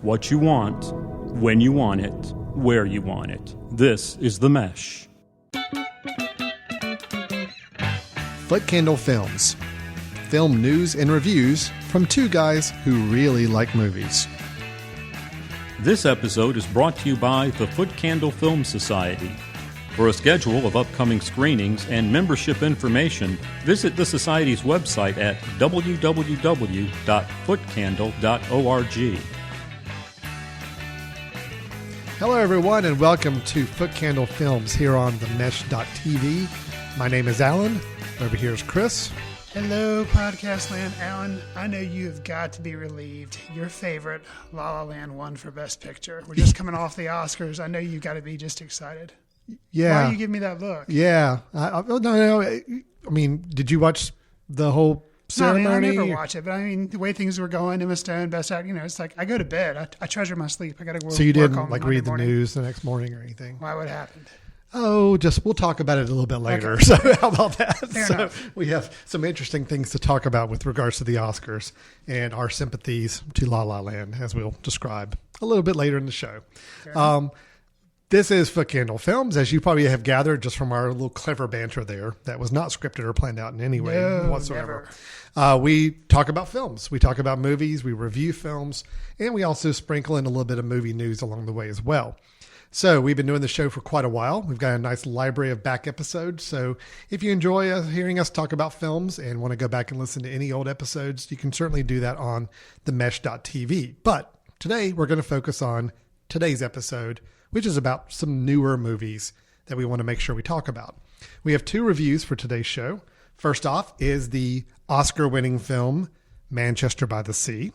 what you want, when you want it, where you want it. This is The Mesh. Footcandle Films. Film news and reviews from two guys who really like movies. This episode is brought to you by the Footcandle Film Society. For a schedule of upcoming screenings and membership information, visit the Society's website at www.footcandle.org. Hello, everyone, and welcome to Footcandle Films here on the Mesh.tv. My name is Alan. Over here is Chris. Hello, Podcast Land. Alan, I know you have got to be relieved. Your favorite, La La Land, won for Best Picture. We're just coming off the Oscars. I know you've got to be just excited. Yeah. Why are you giving me that look? Yeah. No. I mean, did you watch the whole ceremony? No, I never watch it. But I mean, the way things were going, Emma Stone, Best Actor, it's like I go to bed. I treasure my sleep. I got to go. So you didn't read Monday the news the next morning or anything? Why? What happened? Oh, we'll talk about it a little bit later. Okay. So how about that? Fair enough. We have some interesting things to talk about with regards to the Oscars and our sympathies to La La Land, as we'll describe a little bit later in the show. This is Footcandle Films, as you probably have gathered just from our little clever banter there. That was not scripted or planned out in any way whatsoever. We talk about films. We talk about movies. We review films. And we also sprinkle in a little bit of movie news along the way as well. So we've been doing the show for quite a while. We've got a nice library of back episodes. So if you enjoy hearing us talk about films and want to go back and listen to any old episodes, you can certainly do that on themesh.tv. But today we're going to focus on today's episode, which is about some newer movies that we want to make sure we talk about. We have two reviews for today's show. First off is the Oscar-winning film, Manchester by the Sea,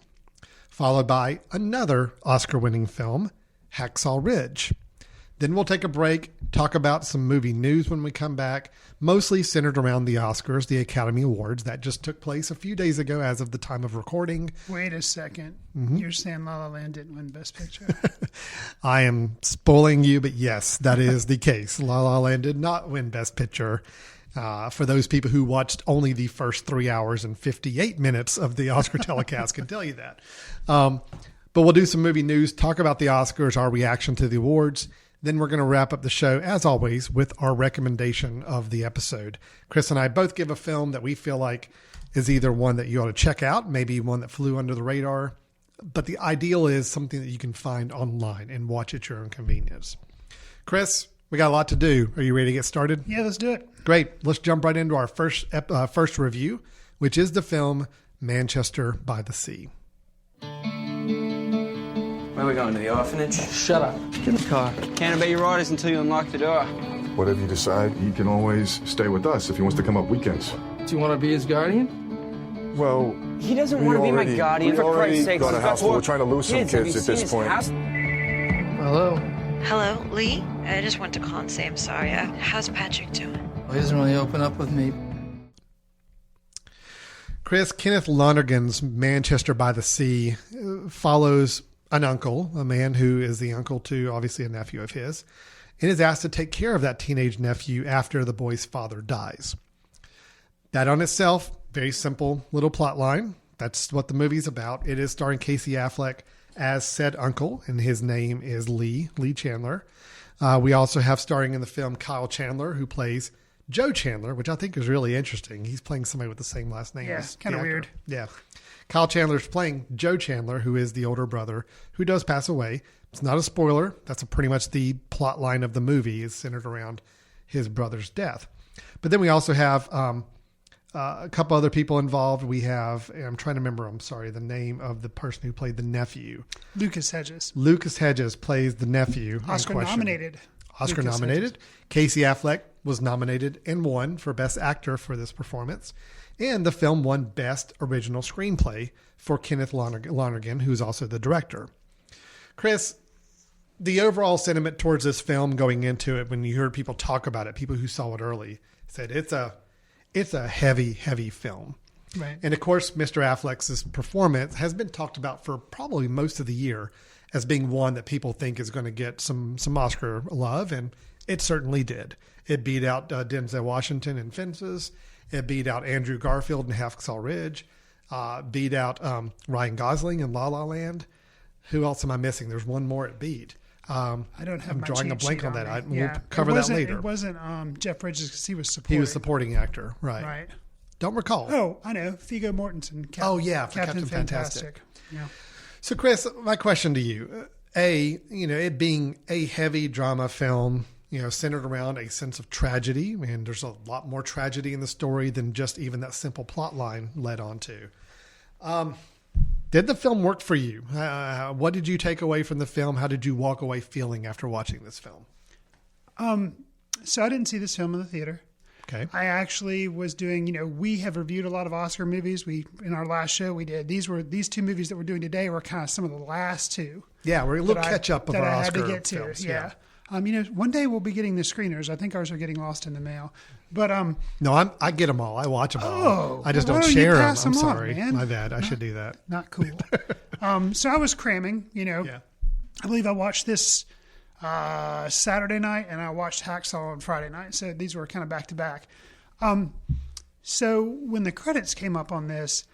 followed by another Oscar-winning film, Hacksaw Ridge. Then we'll take a break, talk about some movie news when we come back, mostly centered around the Oscars, the Academy Awards. That just took place a few days ago as of the time of recording. Wait a second. Mm-hmm. You're saying La La Land didn't win Best Picture? I am spoiling you, but yes, that is the case. La La Land did not win Best Picture. For those people who watched only the first 3 hours and 58 minutes of the Oscar telecast can tell you that. But we'll do some movie news, talk about the Oscars, our reaction to the awards. Then we're going to wrap up the show, as always, with our recommendation of the episode. Chris and I both give a film that we feel like is either one that you ought to check out, maybe one that flew under the radar. But the ideal is something that you can find online and watch at your own convenience. Chris, we got a lot to do. Are you ready to get started? Yeah, let's do it. Great. Let's jump right into our first review, which is the film Manchester by the Sea. Where are we going, to the orphanage? Shut up. Get in the car. Can't obey your orders until you unlock the door. Whatever you decide, he can always stay with us if he wants to come up weekends. Do you want to be his guardian? Well, He doesn't want to be my guardian, for Christ's sake. Got a house full. We're trying to lose some kids at this point. Hello. Hello, Lee. I just want to call and say I'm sorry. How's Patrick doing? Well, he doesn't really open up with me. Chris, Kenneth Lonergan's Manchester by the Sea follows an uncle, a man who is the uncle to obviously a nephew of his, and is asked to take care of that teenage nephew after the boy's father dies. That on itself, very simple little plot line. That's what the movie's about. It is starring Casey Affleck as said uncle, and his name is Lee Chandler. We also have starring in the film Kyle Chandler, who plays Joe Chandler, which I think is really interesting. He's playing somebody with the same last name. Yeah, kind of weird. Yeah. Kyle Chandler's playing Joe Chandler, who is the older brother who does pass away. It's not a spoiler. That's pretty much the plot line of the movie is centered around his brother's death. But then we also have a couple other people involved. We have, I'm trying to remember, the name of the person who played the nephew. Lucas Hedges. Lucas Hedges plays the nephew. Oscar nominated. Casey Affleck was nominated and won for Best Actor for this performance. And the film won Best Original Screenplay for Kenneth Lonergan, who's also the director. Chris, the overall sentiment towards this film going into it, when you heard people talk about it, people who saw it early, said it's a heavy, heavy film. Right. And of course, Mr. Affleck's performance has been talked about for probably most of the year as being one that people think is going to get some Oscar love, and it certainly did. It beat out Denzel Washington in Fences. It beat out Andrew Garfield in Hacksaw Ridge. Beat out Ryan Gosling in La La Land. Who else am I missing? There's one more it beat. I don't have. I'm my drawing a cheat blank sheet on that. me. We'll cover that later. It wasn't Jeff Bridges because he was supporting. He was supporting actor, right? Right. Don't recall. Oh, I know. Viggo Mortensen. For Captain Fantastic. Yeah. So, Chris, my question to you: it being a heavy drama film, centered around a sense of tragedy, and there's a lot more tragedy in the story than just even that simple plot line led on to. Did the film work for you? What did you take away from the film? How did you walk away feeling after watching this film? So I didn't see this film in the theater. Okay. I actually was doing, we have reviewed a lot of Oscar movies. In our last show we did. These two movies that we're doing today were kind of some of the last two. Yeah, we're a little catch up of our Oscar had to get to. films. Yeah. One day we'll be getting the screeners. I think ours are getting lost in the mail. But no, I get them all. I watch them all. I just don't you share them. pass I'm on, sorry. man? My bad. I should do that. Not cool. So I was cramming. Yeah. I believe I watched this Saturday night and I watched Hacksaw on Friday night. So these were kind of back to back. So when the credits came up on this,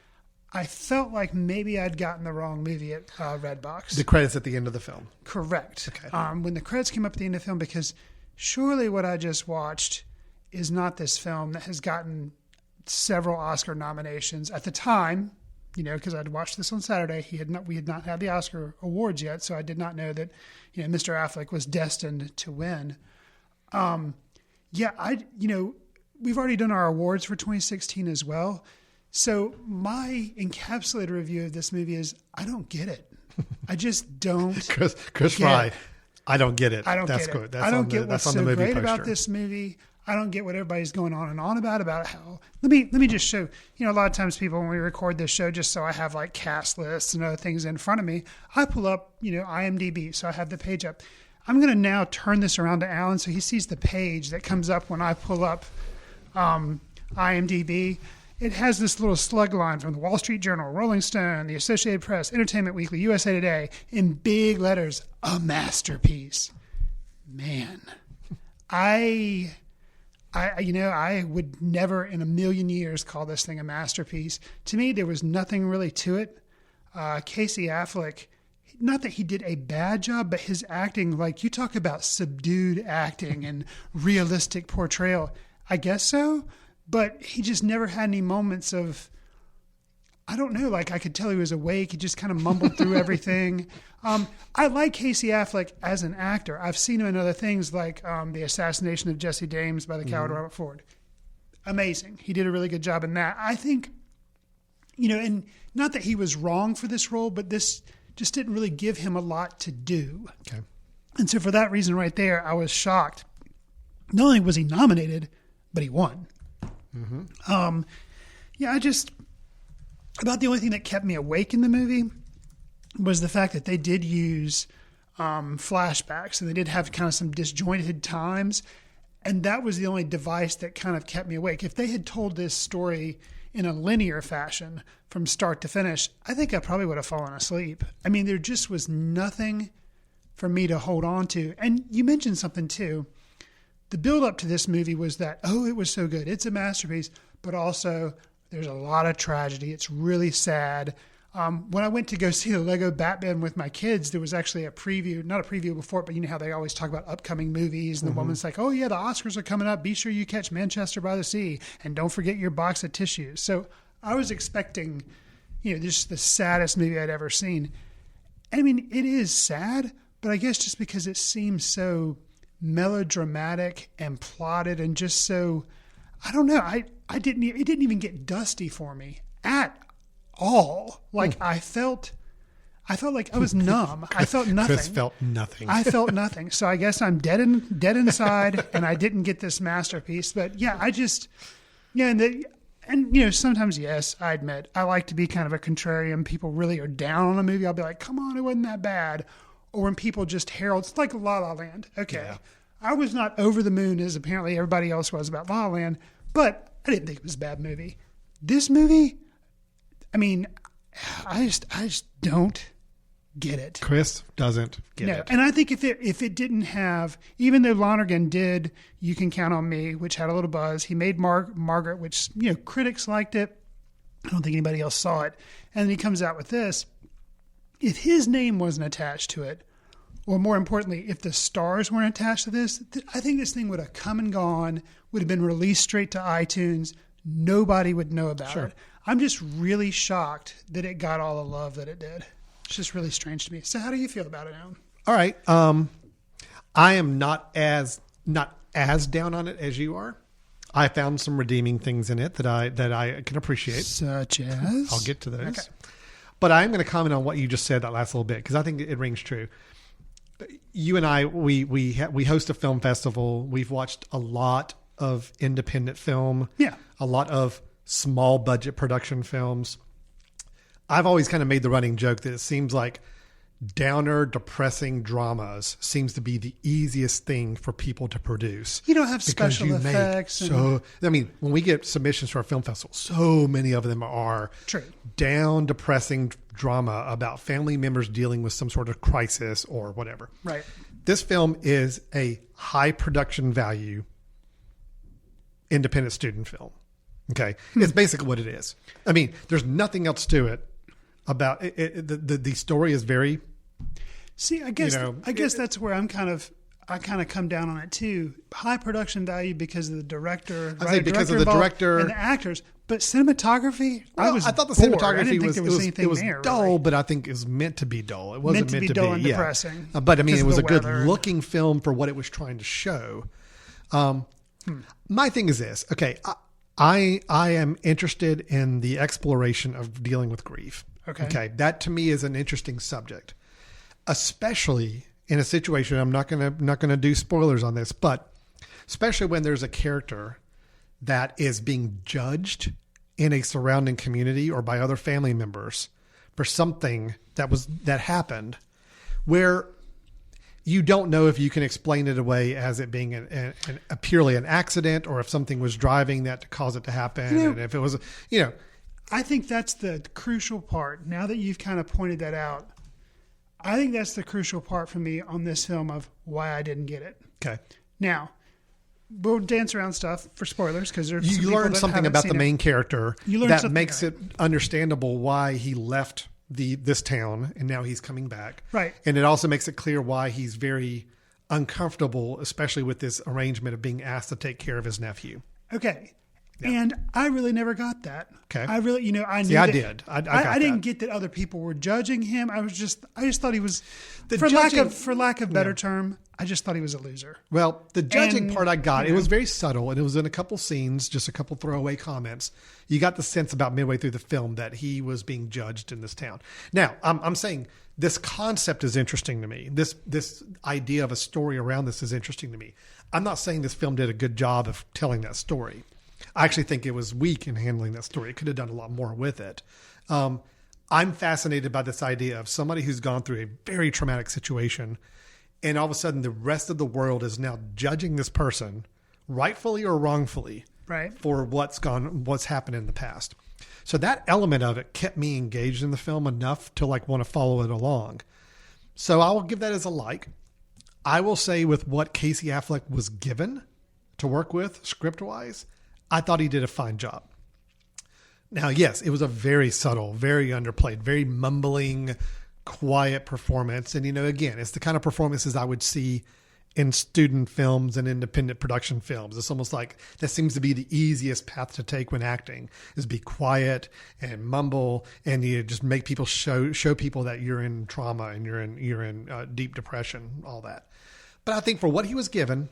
I felt like maybe I'd gotten the wrong movie at Redbox. The credits at the end of the film. Correct. Okay. When the credits came up at the end of the film, because surely what I just watched is not this film that has gotten several Oscar nominations at the time. Because I'd watched this on Saturday, we had not had the Oscar awards yet, so I did not know that Mr. Affleck was destined to win. We've already done our awards for 2016 as well. So my encapsulated review of this movie is I don't get it. I just don't. Chris Fry, I don't get it. I don't That's get good. it. That's I don't on get the, what's that's on so the movie great poster. about this movie. I don't get what everybody's going on and on about how. Let me just show. A lot of times people, when we record this show, just so I have like cast lists and other things in front of me, I pull up IMDb, so I have the page up. I'm going to now turn this around to Alan so he sees the page that comes up when I pull up IMDb. It has this little slug line from the Wall Street Journal, Rolling Stone, the Associated Press, Entertainment Weekly, USA Today, in big letters, a masterpiece. Man, I would never in a million years call this thing a masterpiece. To me, there was nothing really to it. Casey Affleck, not that he did a bad job, but his acting, like you talk about subdued acting and realistic portrayal. I guess so. But he just never had any moments of, I don't know, like I could tell he was awake. He just kind of mumbled through everything. I like Casey Affleck as an actor. I've seen him in other things like The Assassination of Jesse James by the coward Robert Ford. Amazing. He did a really good job in that. I think, and not that he was wrong for this role, but this just didn't really give him a lot to do. Okay. And so for that reason right there, I was shocked. Not only was he nominated, but he won. Mm-hmm. About the only thing that kept me awake in the movie was the fact that they did use flashbacks and they did have kind of some disjointed times. And that was the only device that kind of kept me awake. If they had told this story in a linear fashion from start to finish, I think I probably would have fallen asleep. I mean, there just was nothing for me to hold on to. And you mentioned something too. The build up to this movie was that, it was so good. It's a masterpiece, but also there's a lot of tragedy. It's really sad. When I went to go see the Lego Batman with my kids, there was actually not a preview before it, but you know how they always talk about upcoming movies. And the woman's like, oh yeah, the Oscars are coming up. Be sure you catch Manchester by the Sea and don't forget your box of tissues. So I was expecting, just the saddest movie I'd ever seen. I mean, it is sad, but I guess just because it seems so melodramatic and plotted and just so, I don't know. It didn't even get dusty for me at all. Like I felt like I was numb. I felt nothing. Chris felt nothing. I felt nothing. So I guess I'm dead inside and I didn't get this masterpiece. But yeah, sometimes, yes, I admit I like to be kind of a contrarian. People really are down on a movie. I'll be like, come on, it wasn't that bad. Or when people just herald, it's like La La Land. Okay. Yeah. I was not over the moon as apparently everybody else was about La La Land, but I didn't think it was a bad movie. This movie, I mean, I just don't get it. Chris doesn't get it. And I think if it didn't have, even though Lonergan did You Can Count on Me, which had a little buzz, he made Margaret, which, critics liked it. I don't think anybody else saw it. And then he comes out with this. if his name wasn't attached to it, or more importantly, if the stars weren't attached to this, I think this thing would have come and gone, would have been released straight to iTunes. Nobody would know about it. I'm just really shocked that it got all the love that it did. It's just really strange to me. So how do you feel about it now? All right. I am not as down on it as you are. I found some redeeming things in it that I can appreciate. Such as? I'll get to those. Okay. But I'm going to comment on what you just said that last little bit because I think it rings true. You and I, we host a film festival. We've watched a lot of independent film. Yeah. A lot of small budget production films. I've always kind of made the running joke that it seems like downer, depressing dramas seems to be the easiest thing for people to produce. You don't have special effects. So, I mean, when we get submissions for our film festival, so many of them are down, depressing drama about family members dealing with some sort of crisis or whatever. Right. This film is a high production value independent student film. Okay. It's basically what it is. I mean, there's nothing else to it about it. The story is very, see, I guess that's where I kind of come down on it too. High production value because of the director, I say because of the director and the actors, but cinematography. Well, I thought the cinematography was there, dull, really. but I think it was meant to be dull. It wasn't meant to be dull and depressing. But I mean, it was a good weather. looking film for what it was trying to show. My thing is this. Okay. I am interested in the exploration of dealing with grief. Okay. That to me is an interesting subject, especially in a situation. I'm not gonna do spoilers on this, but especially when there's a character that is being judged in a surrounding community or by other family members for something that happened, where you don't know if you can explain it away as it being a purely an accident, or if something was driving that to cause it to happen, and if it was, I think that's the crucial part. Now that you've kind of pointed that out, I think that's the crucial part for me on this film of why I didn't get it. Okay. Now, we'll dance around stuff for spoilers because there's you learn something about the main character that makes it understandable why he left this town and now he's coming back. Right. And it also makes it clear why he's very uncomfortable, especially with this arrangement of being asked to take care of his nephew. Okay. Yeah. And I really never got that. Okay. I really, I knew. See, I did. I didn't get that other people were judging him. I just thought he was, for lack of better term, I just thought he was a loser. Well, the judging part I got, it was very subtle, and it was in a couple scenes, just a couple throwaway comments. You got the sense about midway through the film that he was being judged in this town. Now, I'm saying this concept is interesting to me. This idea of a story around this is interesting to me. I'm not saying this film did a good job of telling that story. I actually think it was weak in handling that story. It could have done a lot more with it. I'm fascinated by this idea of somebody who's gone through a very traumatic situation, and all of a sudden the rest of the world is now judging this person, rightfully or wrongfully, right, for what's happened in the past. So that element of it kept me engaged in the film enough to want to follow it along. So I will give that as a like. I will say with what Casey Affleck was given to work with script-wise, I thought he did a fine job. Now, yes, it was a very subtle, very underplayed, very mumbling, quiet performance. And, again, it's the kind of performances I would see in student films and independent production films. It's almost like that seems to be the easiest path to take when acting, is be quiet and mumble, and you just make people show people that you're in trauma and you're in deep depression, all that. But I think for what he was given,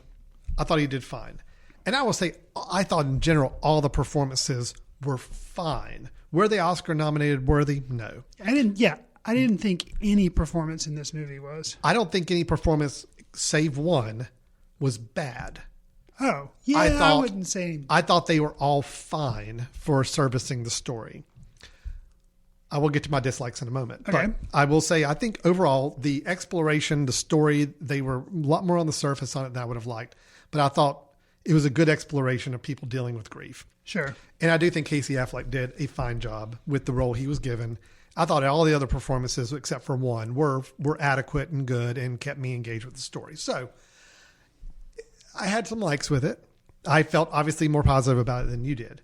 I thought he did fine. And I will say, I thought in general, all the performances were fine. Were they Oscar nominated worthy? No. I didn't think any performance in this movie was. I don't think any performance, save one, was bad. Oh, yeah, I wouldn't say. I thought they were all fine for servicing the story. I will get to my dislikes in a moment. Okay. But I will say, I think overall, the exploration, the story, they were a lot more on the surface on it than I would have liked. But I thought it was a good exploration of people dealing with grief. Sure. And I do think Casey Affleck did a fine job with the role he was given. I thought all the other performances, except for one, were adequate and good and kept me engaged with the story. So I had some likes with it. I felt obviously more positive about it than you did.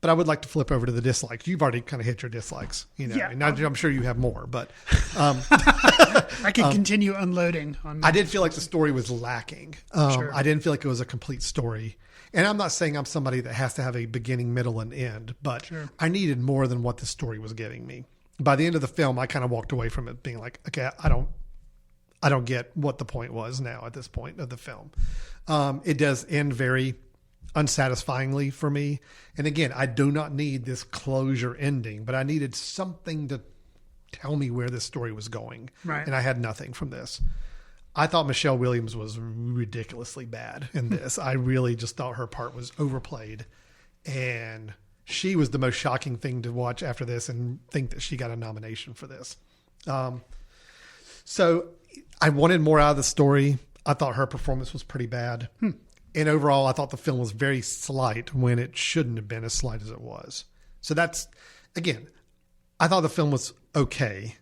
But I would like to flip over to the dislikes. You've already kind of hit your dislikes, Yeah. And I'm sure you have more, but I could continue unloading on. I did feel like the story was lacking. Sure. I didn't feel like it was a complete story. And I'm not saying I'm somebody that has to have a beginning, middle, and end, but I needed more than what the story was giving me. By the end of the film, I kind of walked away from it being like, okay, I don't get what the point was now at this point of the film. It does end very unsatisfyingly for me. And again, I do not need this closure ending, but I needed something to tell me where this story was going. Right. And I had nothing from this. I thought Michelle Williams was ridiculously bad in this. I really just thought her part was overplayed. And she was the most shocking thing to watch after this and think that she got a nomination for this. So I wanted more out of the story. I thought her performance was pretty bad. And overall, I thought the film was very slight when it shouldn't have been as slight as it was. So that's, again, I thought the film was okay,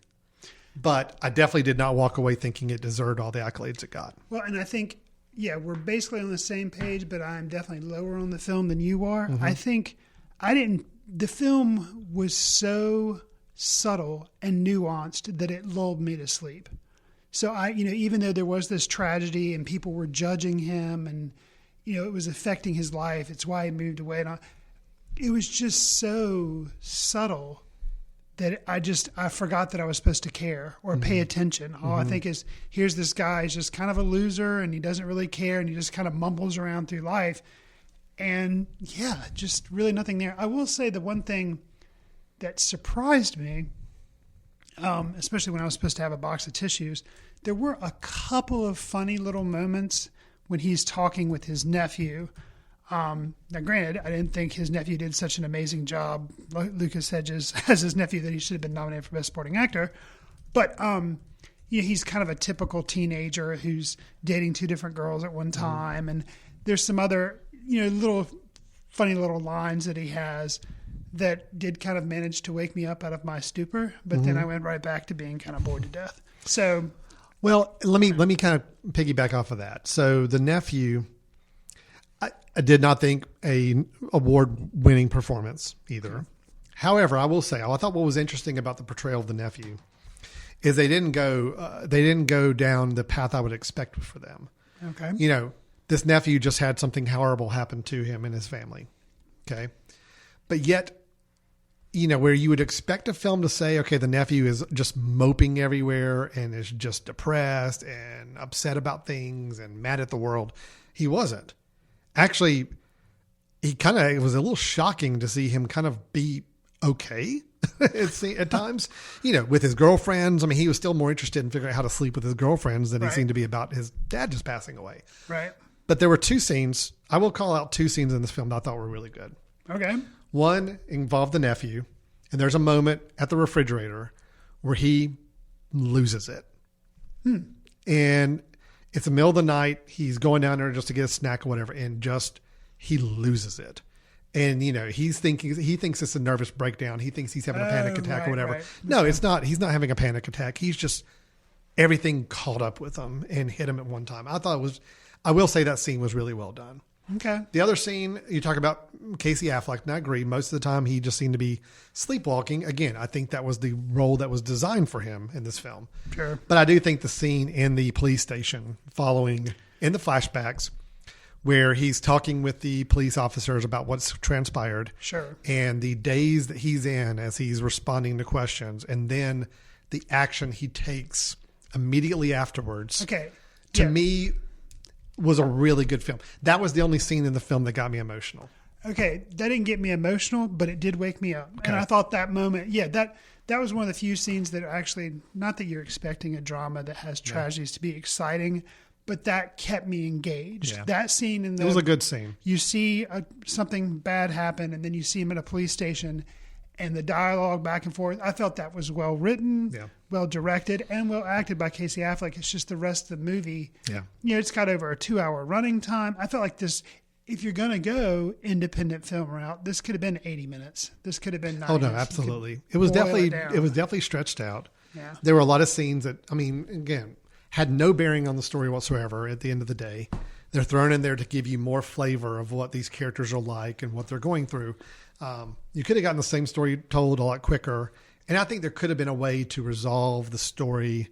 but I definitely did not walk away thinking it deserved all the accolades it got. Well, and I think, we're basically on the same page, but I'm definitely lower on the film than you are. Mm-hmm. I think the film was so subtle and nuanced that it lulled me to sleep. So even though there was this tragedy and people were judging him and, it was affecting his life, it's why he moved away. And it was just so subtle that I forgot that I was supposed to care or pay attention. All I think is, here's this guy, he's just kind of a loser and he doesn't really care and he just kind of mumbles around through life. And just really nothing there. I will say the one thing that surprised me, especially when I was supposed to have a box of tissues, there were a couple of funny little moments when he's talking with his nephew. Now, granted, I didn't think his nephew did such an amazing job, Lucas Hedges, as his nephew, that he should have been nominated for Best Supporting Actor. But he's kind of a typical teenager who's dating two different girls at one time. And there's some other, little funny little lines that he has that did kind of manage to wake me up out of my stupor. But then I went right back to being kind of bored to death. So... Well, let me kind of piggyback off of that. So the nephew, I did not think a award-winning performance either. However, I will say, I thought what was interesting about the portrayal of the nephew is they didn't go down the path I would expect for them. Okay. This nephew just had something horrible happen to him and his family. Okay. But yet, where you would expect a film to say, okay, the nephew is just moping everywhere and is just depressed and upset about things and mad at the world. He wasn't. Actually, it was a little shocking to see him kind of be okay at times, with his girlfriends. I mean, he was still more interested in figuring out how to sleep with his girlfriends than he seemed to be about his dad just passing away. Right. But there were two scenes. I will call out two scenes in this film that I thought were really good. Okay. One involved the nephew, and there's a moment at the refrigerator where he loses it. And it's the middle of the night. He's going down there just to get a snack or whatever, and he loses it. And, he thinks it's a nervous breakdown. He thinks he's having a panic attack or whatever. Right. No, it's not. He's not having a panic attack. He's just, everything caught up with him and hit him at one time. I will say that scene was really well done. Okay. The other scene, you talk about Casey Affleck, and I agree. Most of the time, he just seemed to be sleepwalking. Again, I think that was the role that was designed for him in this film. Sure. But I do think the scene in the police station following in the flashbacks where he's talking with the police officers about what's transpired. Sure. And the days that he's in as he's responding to questions, and then the action he takes immediately afterwards. Okay. To me, was a really good film. That was the only scene in the film that got me emotional. Okay, that didn't get me emotional, but it did wake me up. Okay. And I thought that moment, that was one of the few scenes that actually, not that you're expecting a drama that has tragedies to be exciting, but that kept me engaged. Yeah. That scene it was a good scene. You see something bad happen, and then you see him at a police station, and the dialogue back and forth. I felt that was well written, well directed, and well acted by Casey Affleck. It's just the rest of the movie. Yeah, it's got over a 2-hour running time. I felt like this. If you're going to go independent film route, this could have been 80 minutes. This could have been 90 minutes. Oh no, absolutely. It was definitely stretched out. Yeah. There were a lot of scenes that, again, had no bearing on the story whatsoever at the end of the day. They're thrown in there to give you more flavor of what these characters are like and what they're going through. You could have gotten the same story told a lot quicker. And I think there could have been a way to resolve the story,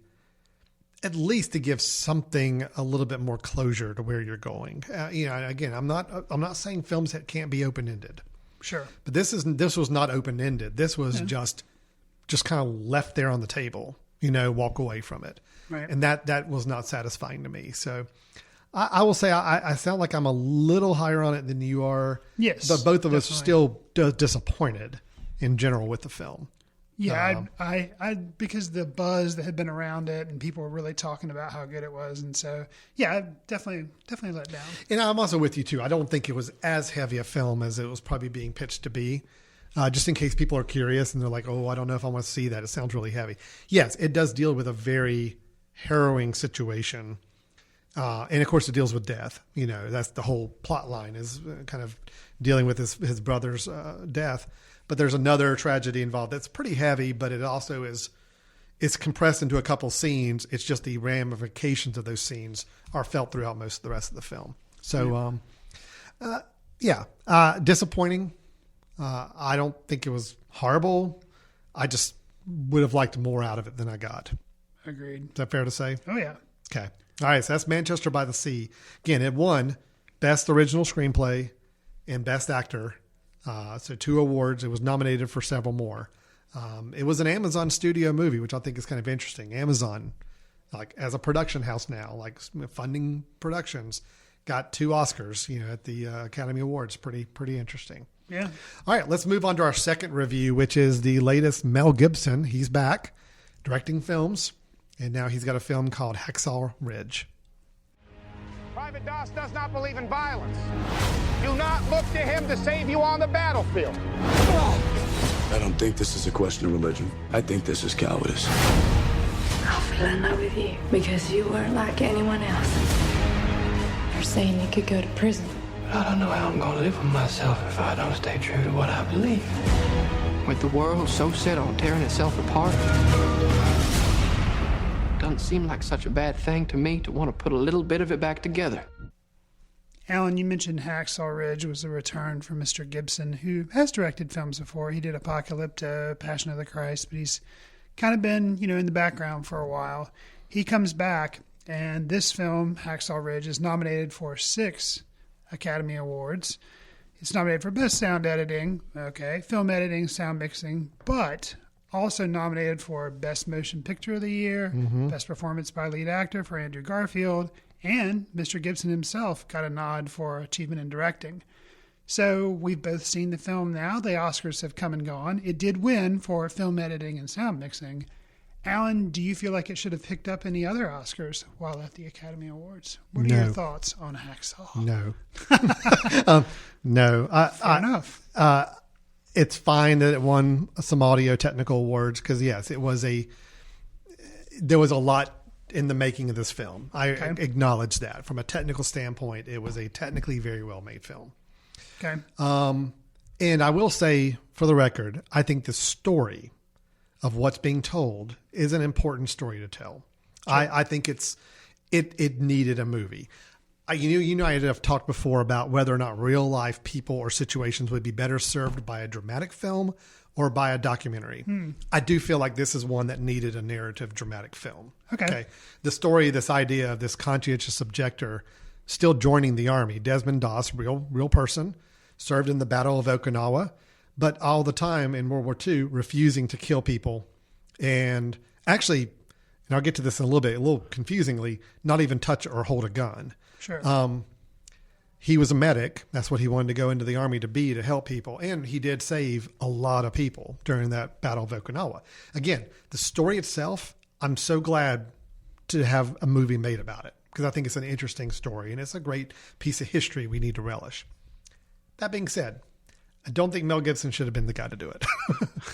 at least to give something a little bit more closure to where you're going. Again, I'm not saying films that can't be open-ended. Sure. But this was not open-ended. This was just kind of left there on the table, walk away from it. Right. And that was not satisfying to me. So I will say I sound like I'm a little higher on it than you are. Yes. But both of us are still disappointed in general with the film. Yeah, I because the buzz that had been around it and people were really talking about how good it was. And so, yeah, I definitely let down. And I'm also with you too. I don't think it was as heavy a film as it was probably being pitched to be. Just in case people are curious and they're like, oh, I don't know if I want to see that. It sounds really heavy. Yes, it does deal with a very harrowing situation. And of course it deals with death. That's the whole plot line is kind of dealing with his brother's death. But there's another tragedy involved that's pretty heavy, but it also it's compressed into a couple scenes. It's just the ramifications of those scenes are felt throughout most of the rest of the film. So, disappointing. I don't think it was horrible. I just would have liked more out of it than I got. Agreed. Is that fair to say? Oh, yeah. Okay. All right. So that's Manchester by the Sea. Again, it won Best Original Screenplay and Best Actor. So 2 awards. It was nominated for several more. It was an Amazon studio movie, which I think is kind of interesting. Amazon, like as a production house now, like funding productions, got 2 Oscars, at the Academy Awards. Pretty interesting. Yeah. All right, let's move on to our second review, which is the latest Mel Gibson. He's back directing films, and now he's got a film called Hacksaw Ridge. Private Doss does not believe in violence. Do not look to him to save you on the battlefield. I don't think this is a question of religion. I think this is cowardice. I fell in love with you because you weren't like anyone else. You're saying you could go to prison. But I don't know how I'm gonna live with myself if I don't stay true to what I believe. With the world so set on tearing itself apart, doesn't seem like such a bad thing to me to want to put a little bit of it back together. Alan, you mentioned Hacksaw Ridge was a return from Mr. Gibson, who has directed films before. He did Apocalypto, Passion of the Christ, but he's kind of been, in the background for a while. He comes back, and this film, Hacksaw Ridge, is nominated for 6 Academy Awards. It's nominated for Best Sound Editing, Film Editing, Sound Mixing, but also nominated for Best Motion Picture of the Year, Best Performance by Lead Actor for Andrew Garfield, and Mr. Gibson himself got a nod for Achievement in Directing. So we've both seen the film now. The Oscars have come and gone. It did win for Film Editing and Sound Mixing. Alan, do you feel like it should have picked up any other Oscars while at the Academy Awards? What are your thoughts on Hacksaw? No. No. Fair enough. It's fine that it won some audio technical awards because, yes, there was a lot in the making of this film. I acknowledge that. From a technical standpoint, it was a technically very well-made film. Okay. And I will say, for the record, I think the story of what's being told is an important story to tell. Sure. I think it needed a movie. I have talked before about whether or not real life people or situations would be better served by a dramatic film or by a documentary. I do feel like this is one that needed a narrative dramatic film. Okay. The story, this idea of this conscientious objector still joining the army, Desmond Doss, real person, served in the Battle of Okinawa, but all the time in World War II, refusing to kill people. And actually, and I'll get to this in a little confusingly, not even touch or hold a gun. Sure. He was a medic. That's what he wanted to go into the army to help people. And he did save a lot of people during that Battle of Okinawa. Again, the story itself, I'm so glad to have a movie made about it because I think it's an interesting story and it's a great piece of history we need to relish. That being said, I don't think Mel Gibson should have been the guy to do it.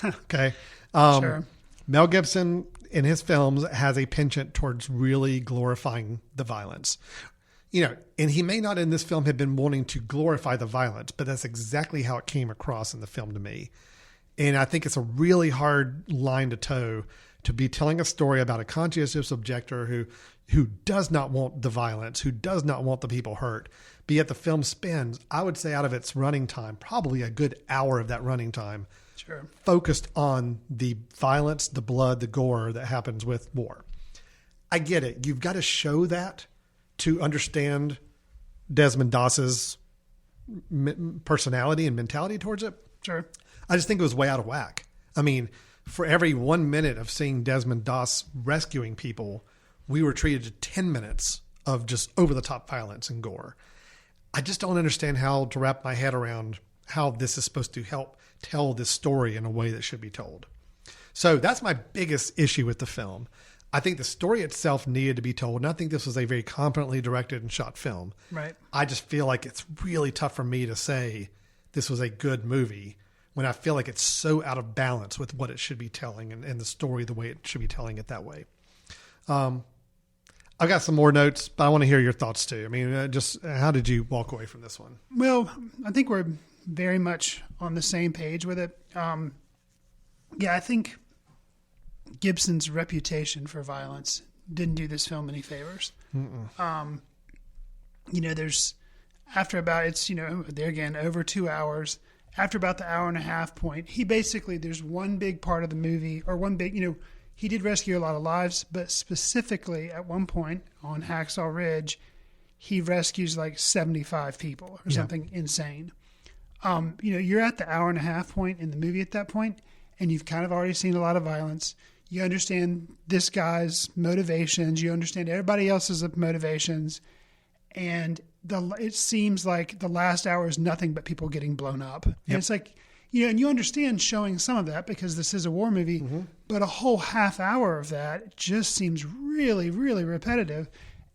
Okay. Sure. Mel Gibson in his films has a penchant towards really glorifying the violence. And he may not in this film have been wanting to glorify the violence, but that's exactly how it came across in the film to me. And I think it's a really hard line to toe to be telling a story about a conscientious objector who does not want the violence, who does not want the people hurt. But yet the film spends, I would say, out of its running time, probably a good hour of that running time, focused on the violence, the blood, the gore that happens with war. I get it. You've got to show that to understand Desmond Doss's personality and mentality towards it. Sure. I just think it was way out of whack. I mean, for every 1 minute of seeing Desmond Doss rescuing people, we were treated to 10 minutes of just over-the-top violence and gore. I just don't understand how to wrap my head around how this is supposed to help tell this story in a way that should be told. So that's my biggest issue with the film. I think the story itself needed to be told, and I think this was a very competently directed and shot film. Right. I just feel like it's really tough for me to say this was a good movie when I feel like it's so out of balance with what it should be telling and the story the way it should be telling it that way. I've got some more notes, but I want to hear your thoughts too. I mean, just how did you walk away from this one? Well, I think we're very much on the same page with it. Yeah, I think Gibson's reputation for violence didn't do this film any favors. There's after about, it's, there again, over 2 hours, after about the hour and a half point, he basically, there's one big part of the movie or one big, he did rescue a lot of lives, but specifically at one point on Hacksaw Ridge, he rescues like 75 people or something insane. You're at the hour and a half point in the movie at that point, and you've kind of already seen a lot of violence. You understand this guy's motivations. You understand everybody else's motivations. And it seems like the last hour is nothing but people getting blown up. Yep. And it's like, and you understand showing some of that because this is a war movie, but a whole half hour of that just seems really, really repetitive.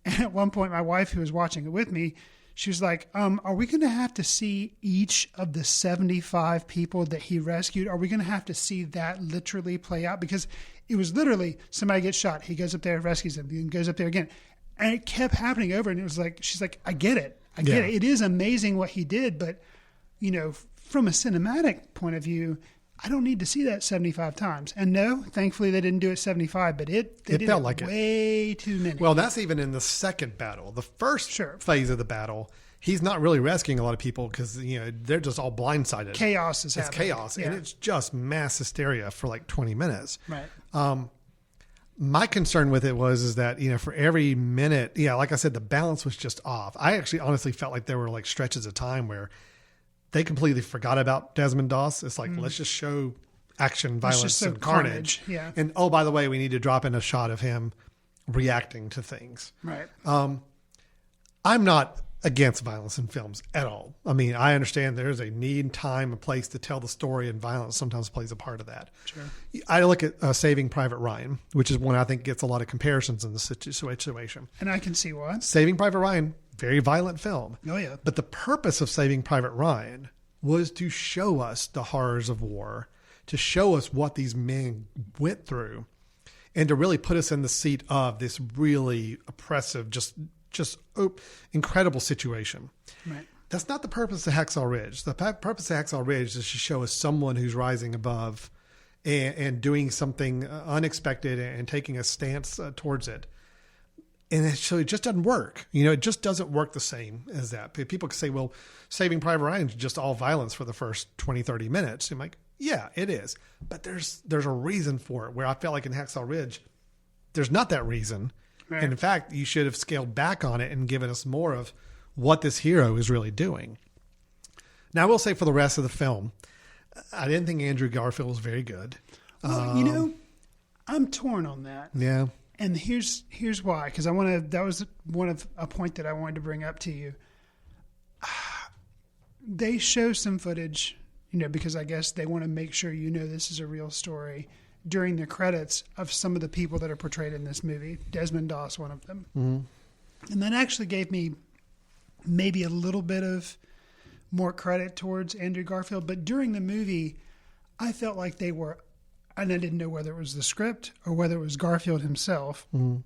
And at one point, my wife, who was watching it with me, she was like, are we going to have to see each of the 75 people that he rescued? Are we going to have to see that literally play out? Because it was literally somebody gets shot. He goes up there, rescues them, and goes up there again. And it kept happening over. And it was like, she's like, I get it. I get it. It is amazing what he did. But, from a cinematic point of view, I don't need to see that 75 times. And no, thankfully they didn't do it 75, but it felt like way too many. Well, that's even in the second battle. The first phase of the battle, he's not really rescuing a lot of people because, they're just all blindsided. Chaos is happening. It's chaos. Yeah. And it's just mass hysteria for like 20 minutes. Right. My concern with it is that, for every minute, like I said, the balance was just off. I actually honestly felt like there were like stretches of time where they completely forgot about Desmond Doss. It's like, let's just show action, violence, and carnage. Yeah. And, oh, by the way, we need to drop in a shot of him reacting to things. Right. I'm not against violence in films at all. I mean, I understand there's a need, time, a place to tell the story, and violence sometimes plays a part of that. Sure. I look at Saving Private Ryan, which is one I think gets a lot of comparisons in the situation. And I can see why. Saving Private Ryan, very violent film. Oh, yeah. But the purpose of Saving Private Ryan was to show us the horrors of war, to show us what these men went through, and to really put us in the seat of this really oppressive, just incredible situation. Right. That's not the purpose of Hacksaw Ridge. The purpose of Hacksaw Ridge is to show us someone who's rising above and doing something unexpected and taking a stance towards it. And so it just doesn't work. It just doesn't work the same as that. People can say, well, Saving Private Ryan is just all violence for the first 20, 30 minutes. I'm like, yeah, it is. But there's a reason for it, where I felt like in Hacksaw Ridge, there's not that reason. Right. And in fact, you should have scaled back on it and given us more of what this hero is really doing. Now, I will say for the rest of the film, I didn't think Andrew Garfield was very good. Well, I'm torn on that. Yeah. And here's why, because that was a point that I wanted to bring up to you. They show some footage, because I guess they want to make sure this is a real story, during the credits of some of the people that are portrayed in this movie. Desmond Doss, one of them. Mm-hmm. And that actually gave me maybe a little bit of more credit towards Andrew Garfield. But during the movie, I felt like they were, and I didn't know whether it was the script or whether it was Garfield himself, who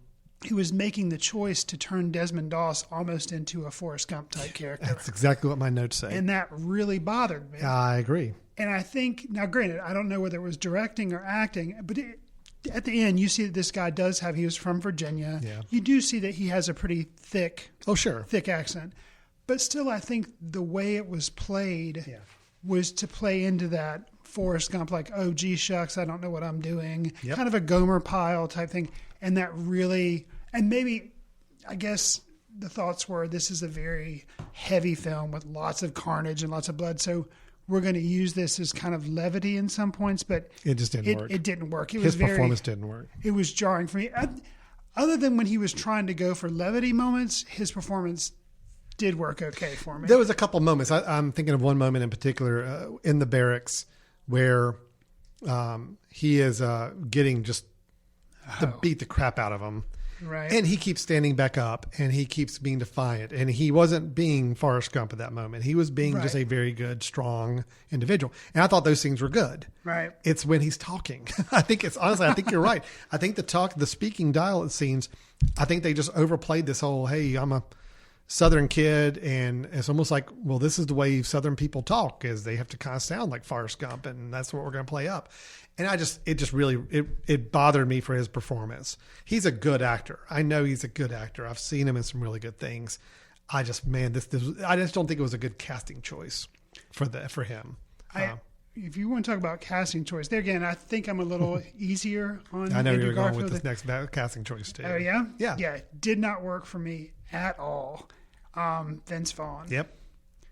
was making the choice to turn Desmond Doss almost into a Forrest Gump type character. That's exactly what my notes say. And that really bothered me. I agree. And I think, now granted, I don't know whether it was directing or acting, but at the end, you see that this guy he was from Virginia. Yeah. You do see that he has a pretty thick accent. But still, I think the way it was played was to play into that Forrest Gump, like, oh, gee, shucks, I don't know what I'm doing. Yep. Kind of a Gomer Pyle type thing. And that really, and maybe, I guess the thoughts were, this is a very heavy film with lots of carnage and lots of blood. So we're going to use this as kind of levity in some points, but it just didn't work. It didn't work. His performance didn't work. It was jarring for me. Other than when he was trying to go for levity moments, his performance did work okay for me. There was a couple moments. I'm thinking of one moment in particular in the barracks where he is getting just to beat the crap out of him. Right. And he keeps standing back up and he keeps being defiant. And he wasn't being Forrest Gump at that moment. He was being just a very good, strong individual. And I thought those scenes were good. Right. It's when he's talking. I think you're right. I think the speaking dialect scenes, I think they just overplayed this whole, hey, I'm a Southern kid. And it's almost like, well, this is the way Southern people talk, is they have to kind of sound like Forrest Gump. And that's what we're going to play up. And it bothered me for his performance. He's a good actor. I know he's a good actor. I've seen him in some really good things. I just don't think it was a good casting choice for him. If you want to talk about casting choice, there again, I think I'm a little easier on. I know Andrew you're going Garfield. with this next casting choice too. Oh yeah, yeah. Did not work for me at all. Vince Vaughn. Yep,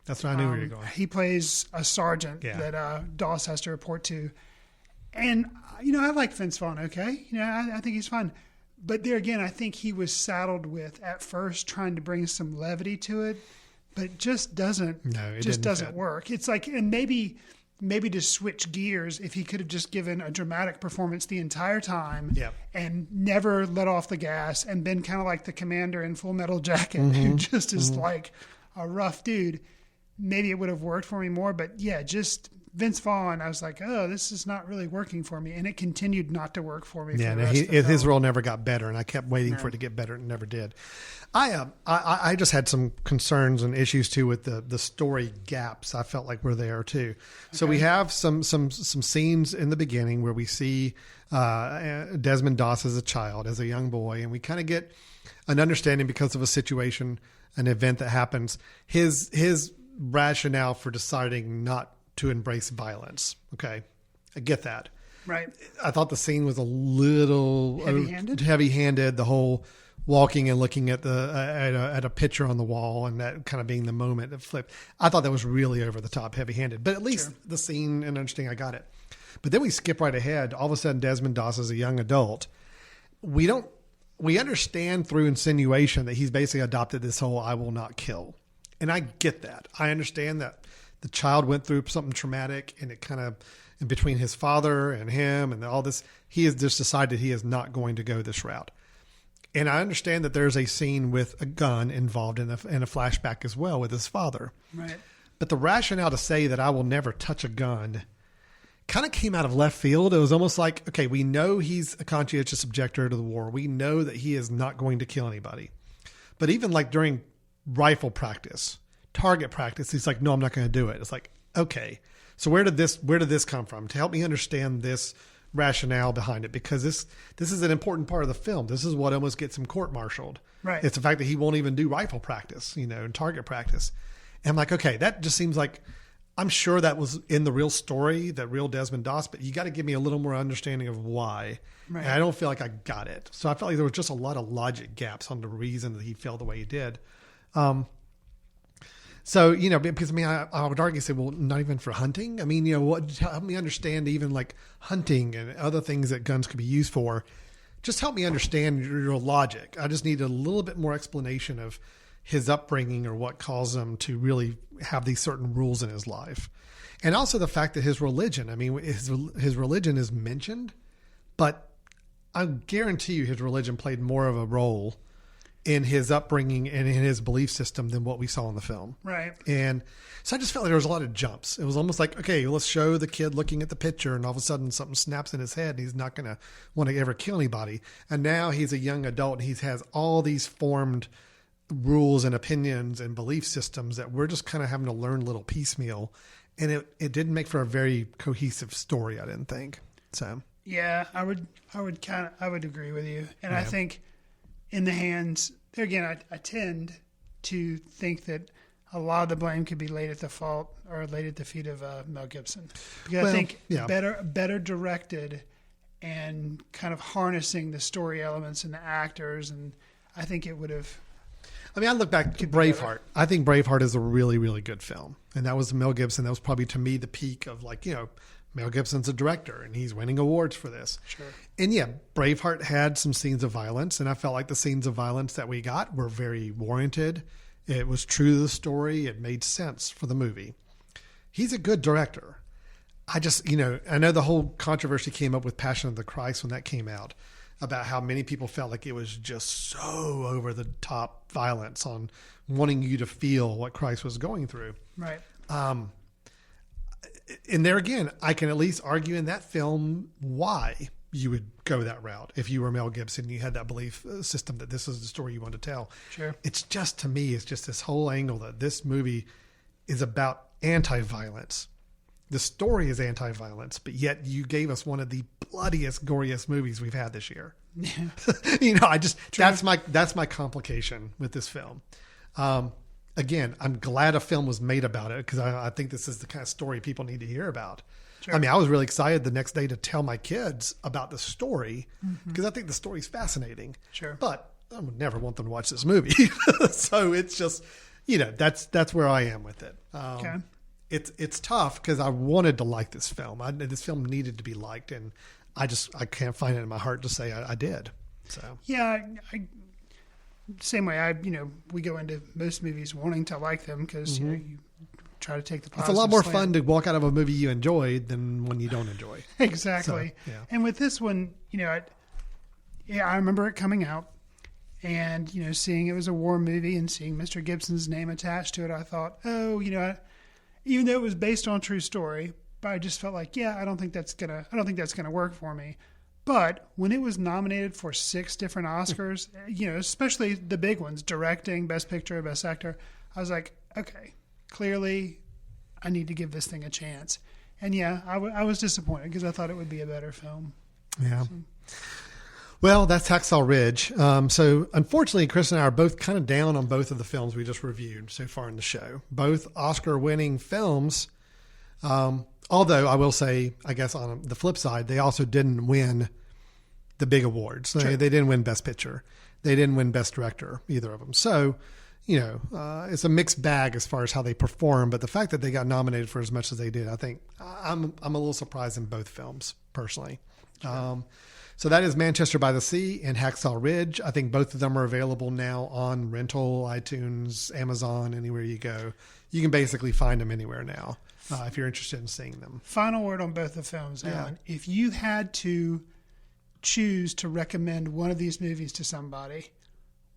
that's what I knew where you're going. He plays a sergeant that Doss has to report to. And, I like Vince Vaughn, okay? I think he's fine. But there again, I think he was saddled with, at first, trying to bring some levity to it, but it just doesn't work. It's like, and maybe to switch gears, if he could have just given a dramatic performance the entire time and never let off the gas and been kind of like the commander in Full Metal Jacket, who just is like a rough dude, maybe it would have worked for me more. But just Vince Vaughn, I was like, oh, this is not really working for me. And it continued not to work for me. Yeah, his role never got better, and I kept waiting for it to get better, and it never did. I just had some concerns and issues, too, with the story gaps I felt like were there, too. Okay. So we have some scenes in the beginning where we see Desmond Doss as a child, as a young boy, and we kind of get an understanding because of a situation, an event that happens, his rationale for deciding not to embrace violence. Okay. I get that. Right. I thought the scene was a little heavy-handed, the whole walking and looking at at a picture on the wall and that kind of being the moment that flipped. I thought that was really over the top, heavy-handed, but at least the scene and understanding, I got it. But then we skip right ahead. All of a sudden, Desmond Doss is a young adult. We understand through insinuation that he's basically adopted this whole "I will not kill," and I get that. I understand that the child went through something traumatic, and it kind of, in between his father and him and all this, he has just decided he is not going to go this route. And I understand that there's a scene with a gun involved in a flashback as well with his father. Right. But the rationale to say that I will never touch a gun kind of came out of left field. It was almost like, okay, we know he's a conscientious objector to the war. We know that he is not going to kill anybody. But even like during rifle practice, target practice, he's like, no, I'm not going to do it. It's like, okay, so where did this come from? To help me understand this rationale behind it, because this is an important part of the film. This is what almost gets him court-martialed. Right. It's the fact that he won't even do rifle practice, and target practice. And I'm like, okay, that just seems like, I'm sure that was in the real story, that real Desmond Doss, but you got to give me a little more understanding of why. Right. And I don't feel like I got it. So I felt like there was just a lot of logic gaps on the reason that he felt the way he did. So, because I would argue, say, well, not even for hunting. I mean, help me understand even like hunting and other things that guns could be used for. Just help me understand your logic. I just need a little bit more explanation of his upbringing or what caused him to really have these certain rules in his life. And also the fact that his religion, his religion is mentioned, but I guarantee you his religion played more of a role in his upbringing and in his belief system than what we saw in the film. Right. And so I just felt like there was a lot of jumps. It was almost like, okay, let's show the kid looking at the picture and all of a sudden something snaps in his head and he's not going to want to ever kill anybody. And now he's a young adult and he has all these formed rules and opinions and belief systems that we're just kind of having to learn a little piecemeal. And it didn't make for a very cohesive story, I didn't think. So Yeah, I would agree with you. And I think in the hands, again, I tend to think that a lot of the blame could be laid at the feet of Mel Gibson. Because I think better directed and kind of harnessing the story elements and the actors, and I think it would have. I mean, I look back to Braveheart. I think Braveheart is a really, really good film. And that was Mel Gibson. That was probably, to me, the peak of Mel Gibson's a director and he's winning awards for this. Sure. And Braveheart had some scenes of violence, and I felt like the scenes of violence that we got were very warranted. It was true to the story. It made sense for the movie. He's a good director. I just, I know the whole controversy came up with Passion of the Christ when that came out, about how many people felt like it was just so over the top violence on wanting you to feel what Christ was going through. Right. And there again, I can at least argue in that film why you would go that route. If you were Mel Gibson, you had that belief system that this is the story you want to tell. Sure. It's just, to me, it's just this whole angle that this movie is about anti-violence. The story is anti-violence, but yet you gave us one of the bloodiest, goriest movies we've had this year. Yeah. That's my complication with this film. Again, I'm glad a film was made about it, because I think this is the kind of story people need to hear about. Sure. I mean, I was really excited the next day to tell my kids about the story, because I think the story is fascinating. Sure. But I would never want them to watch this movie. So it's just, that's where I am with it. Okay. It's tough because I wanted to like this film. This film needed to be liked, and I can't find it in my heart to say I did. So yeah, same way. We go into most movies wanting to like them because you try to take the positive. It's a lot more slant. fun to walk out of a movie you enjoyed than one you don't enjoy. Exactly. So, yeah. And with this one, I remember it coming out, and seeing it was a war movie and seeing Mr. Gibson's name attached to it, I thought, even though it was based on a true story, but I just felt like, I don't think that's gonna work for me. But when it was nominated for 6 different Oscars, especially the big ones, directing, Best Picture, Best Actor, I was like, okay, clearly I need to give this thing a chance. And I was disappointed because I thought it would be a better film. Yeah. So. Well, that's Hacksaw Ridge. So unfortunately, Chris and I are both kind of down on both of the films we just reviewed so far in the show. Both Oscar-winning films. Although I will say, I guess on the flip side, they also didn't win the big awards. Sure. They didn't win Best Picture. They didn't win Best Director, either of them. So, it's a mixed bag as far as how they perform. But the fact that they got nominated for as much as they did, I think I'm a little surprised in both films, personally. Sure. So that is Manchester by the Sea and Hacksaw Ridge. I think both of them are available now on rental, iTunes, Amazon, anywhere you go. You can basically find them anywhere now if you're interested in seeing them. Final word on both the films, Alan. Yeah. If you had to choose to recommend one of these movies to somebody,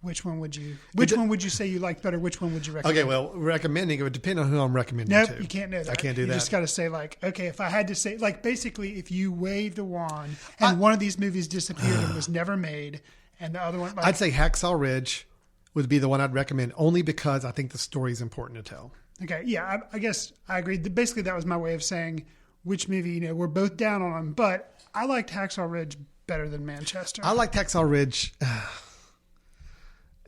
which one would you say you liked better? Which one would you recommend? Okay, well, recommending, it would depend on who I'm recommending to. Nope, you can't do that. I can't do that. You just got to say if I had to say, basically, if you waved a wand and one of these movies disappeared and was never made, and the other one... I'd say Hacksaw Ridge would be the one I'd recommend, only because I think the story is important to tell. Okay, yeah, I guess I agree. Basically, that was my way of saying which movie, we're both down on them, but I liked Hacksaw Ridge better than Manchester. I liked Hacksaw Ridge...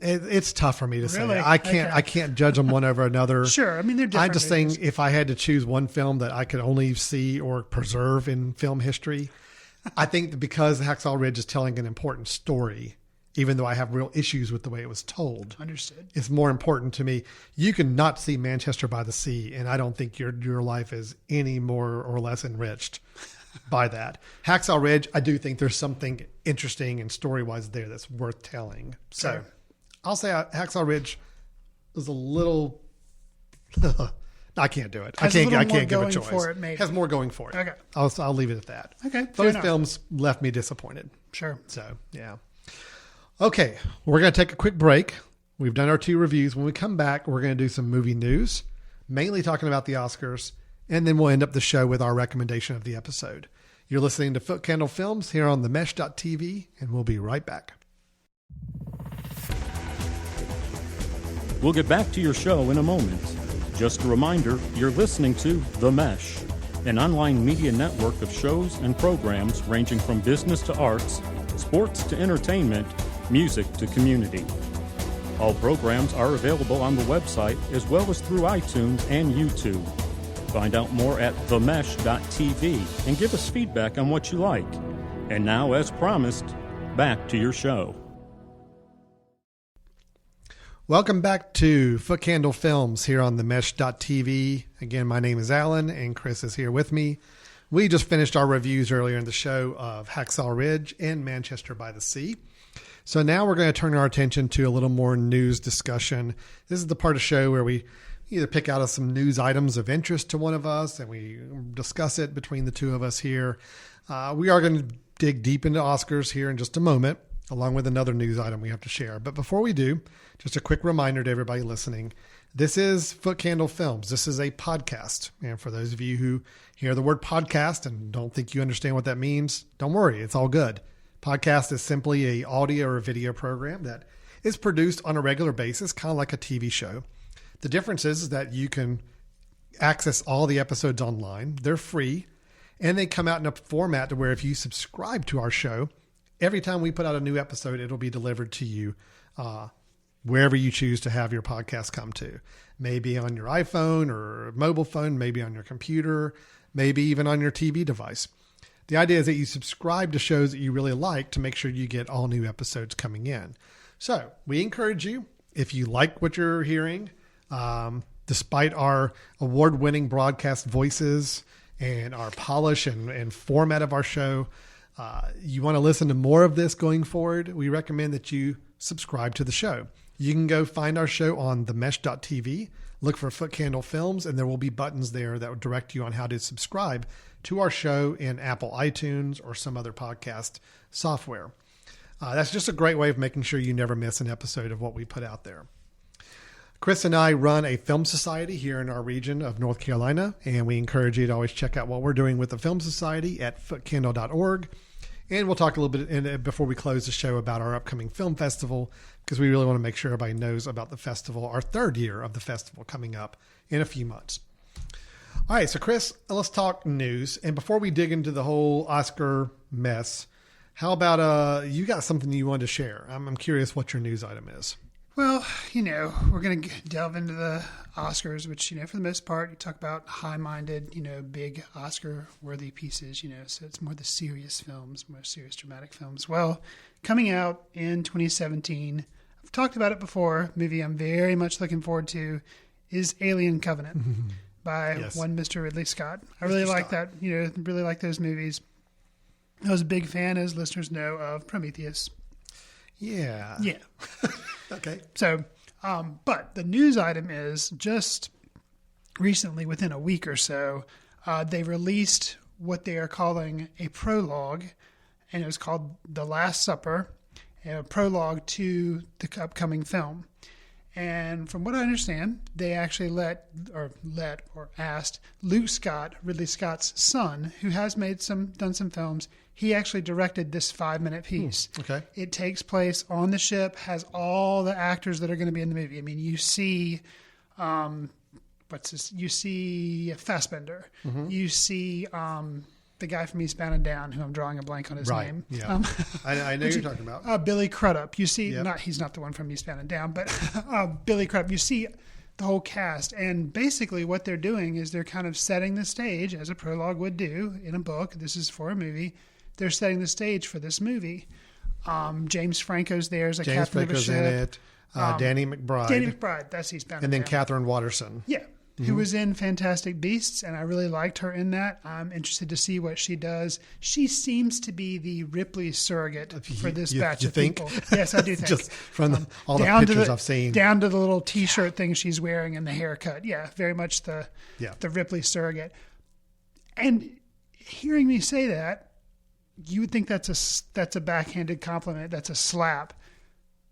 It's tough for me to say. Really? I can't judge them one over another. Sure. I mean, they're different. I'm just saying, if I had to choose one film that I could only see or preserve in film history, I think that because Hacksaw Ridge is telling an important story, even though I have real issues with the way it was told. Understood. It's more important to me. You can not see Manchester by the Sea, and I don't think your life is any more or less enriched by that. Hacksaw Ridge, I do think there's something interesting and story-wise there that's worth telling. So... Okay. I'll say Hacksaw Ridge is a little. I can't do it. I can't give a choice. Has more going for it. Okay. I'll leave it at that. Okay. Both films left me disappointed. Sure. So yeah. Okay, we're going to take a quick break. We've done our 2 reviews. When we come back, we're going to do some movie news, mainly talking about the Oscars, and then we'll end up the show with our recommendation of the episode. You're listening to Footcandle Films here on themesh.tv, and we'll be right back. We'll get back to your show in a moment. Just a reminder, you're listening to The Mesh. an online media network of shows and programs ranging from business to arts, sports to entertainment, music to community. All programs are available on the website as well as through iTunes and YouTube. Find out more at themesh.tv and give us feedback on what you like. And now, as promised, back to your show. Welcome back to Footcandle Films here on themesh.tv. Again, my name is Alan and Chris is here with me. We just finished our reviews earlier in the show of Hacksaw Ridge and Manchester by the Sea. So now we're going to turn our attention to a little more news discussion. This is the part of the show where we either pick out some news items of interest to one of us and we discuss it between the two of us here. We are going to dig deep into Oscars here in just a moment, along with another news item we have to share. But before we do, just a quick reminder to everybody listening. This is Footcandle Films. This is a podcast. And for those of you who hear the word podcast and don't think you understand what that means, don't worry, it's all good. Podcast is simply a audio or video program that is produced on a regular basis, kind of like a TV show. The difference is that you can access all the episodes online. They're free, and they come out in a format to where if you subscribe to our show, every time we put out a new episode, it'll be delivered to you wherever you choose to have your podcast come to. Maybe on your iPhone or mobile phone, maybe on your computer, maybe even on your TV device. The idea is that you subscribe to shows that you really like to make sure you get all new episodes coming in. So we encourage you, if you like what you're hearing, despite our award-winning broadcast voices and our polish and format of our show, you want to listen to more of this going forward, we recommend that you subscribe to the show. You can go find our show on themesh.tv, look for Footcandle Films, and there will be buttons there that will direct you on how to subscribe to our show in Apple iTunes or some other podcast software. That's just a great way of making sure you never miss an episode of what we put out there. Chris and I run a film society here in our region of North Carolina, and we encourage you to always check out what we're doing with the film society at footcandle.org. And we'll talk a little bit before we close the show about our upcoming film festival, because we really want to make sure everybody knows about the festival, our third year of the festival coming up in a few months. All right, so Chris, let's talk news. And before we dig into the whole Oscar mess, how about you got something you wanted to share? I'm curious what your news item is. Well, we're going to delve into the Oscars, which, for the most part, you talk about high-minded, big Oscar-worthy pieces, so it's more the serious films, more serious dramatic films. Well, coming out in 2017, I've talked about it before, movie I'm very much looking forward to is Alien Covenant by one Mr. Ridley Scott. I really like that, really like those movies. I was a big fan, as listeners know, of Prometheus. Yeah. Okay. So, but the news item is just recently, within a week or so, they released what they are calling a prologue, and it was called The Last Supper, a prologue to the upcoming film. And from what I understand, they actually asked Luke Scott, Ridley Scott's son, who has done some films. He actually directed this 5-minute piece. Okay. It takes place on the ship, has all the actors that are going to be in the movie. I mean, you see, You see Fassbender. Mm-hmm. You see the guy from Eastbound and Down, who I'm drawing a blank on his name. Yeah. I know you're talking about. Billy Crudup. You see, he's not the one from Eastbound and Down, but Billy Crudup. You see the whole cast, and basically what they're doing is they're kind of setting the stage, as a prologue would do in a book. This is for a movie. They're setting the stage for this movie. James Franco's there as a captain of a ship. In it. Danny McBride. That's Eastbound and and then Down. Catherine Watterson. Yeah. Who was in Fantastic Beasts, and I really liked her in that. I'm interested to see what she does. She seems to be the Ripley surrogate for this batch of people. Yes, I do think. Just from all the pictures I've seen. Down to the little T-shirt thing she's wearing and the haircut. Yeah, very much the Ripley surrogate. And hearing me say that, you would think that's a backhanded compliment. That's a slap.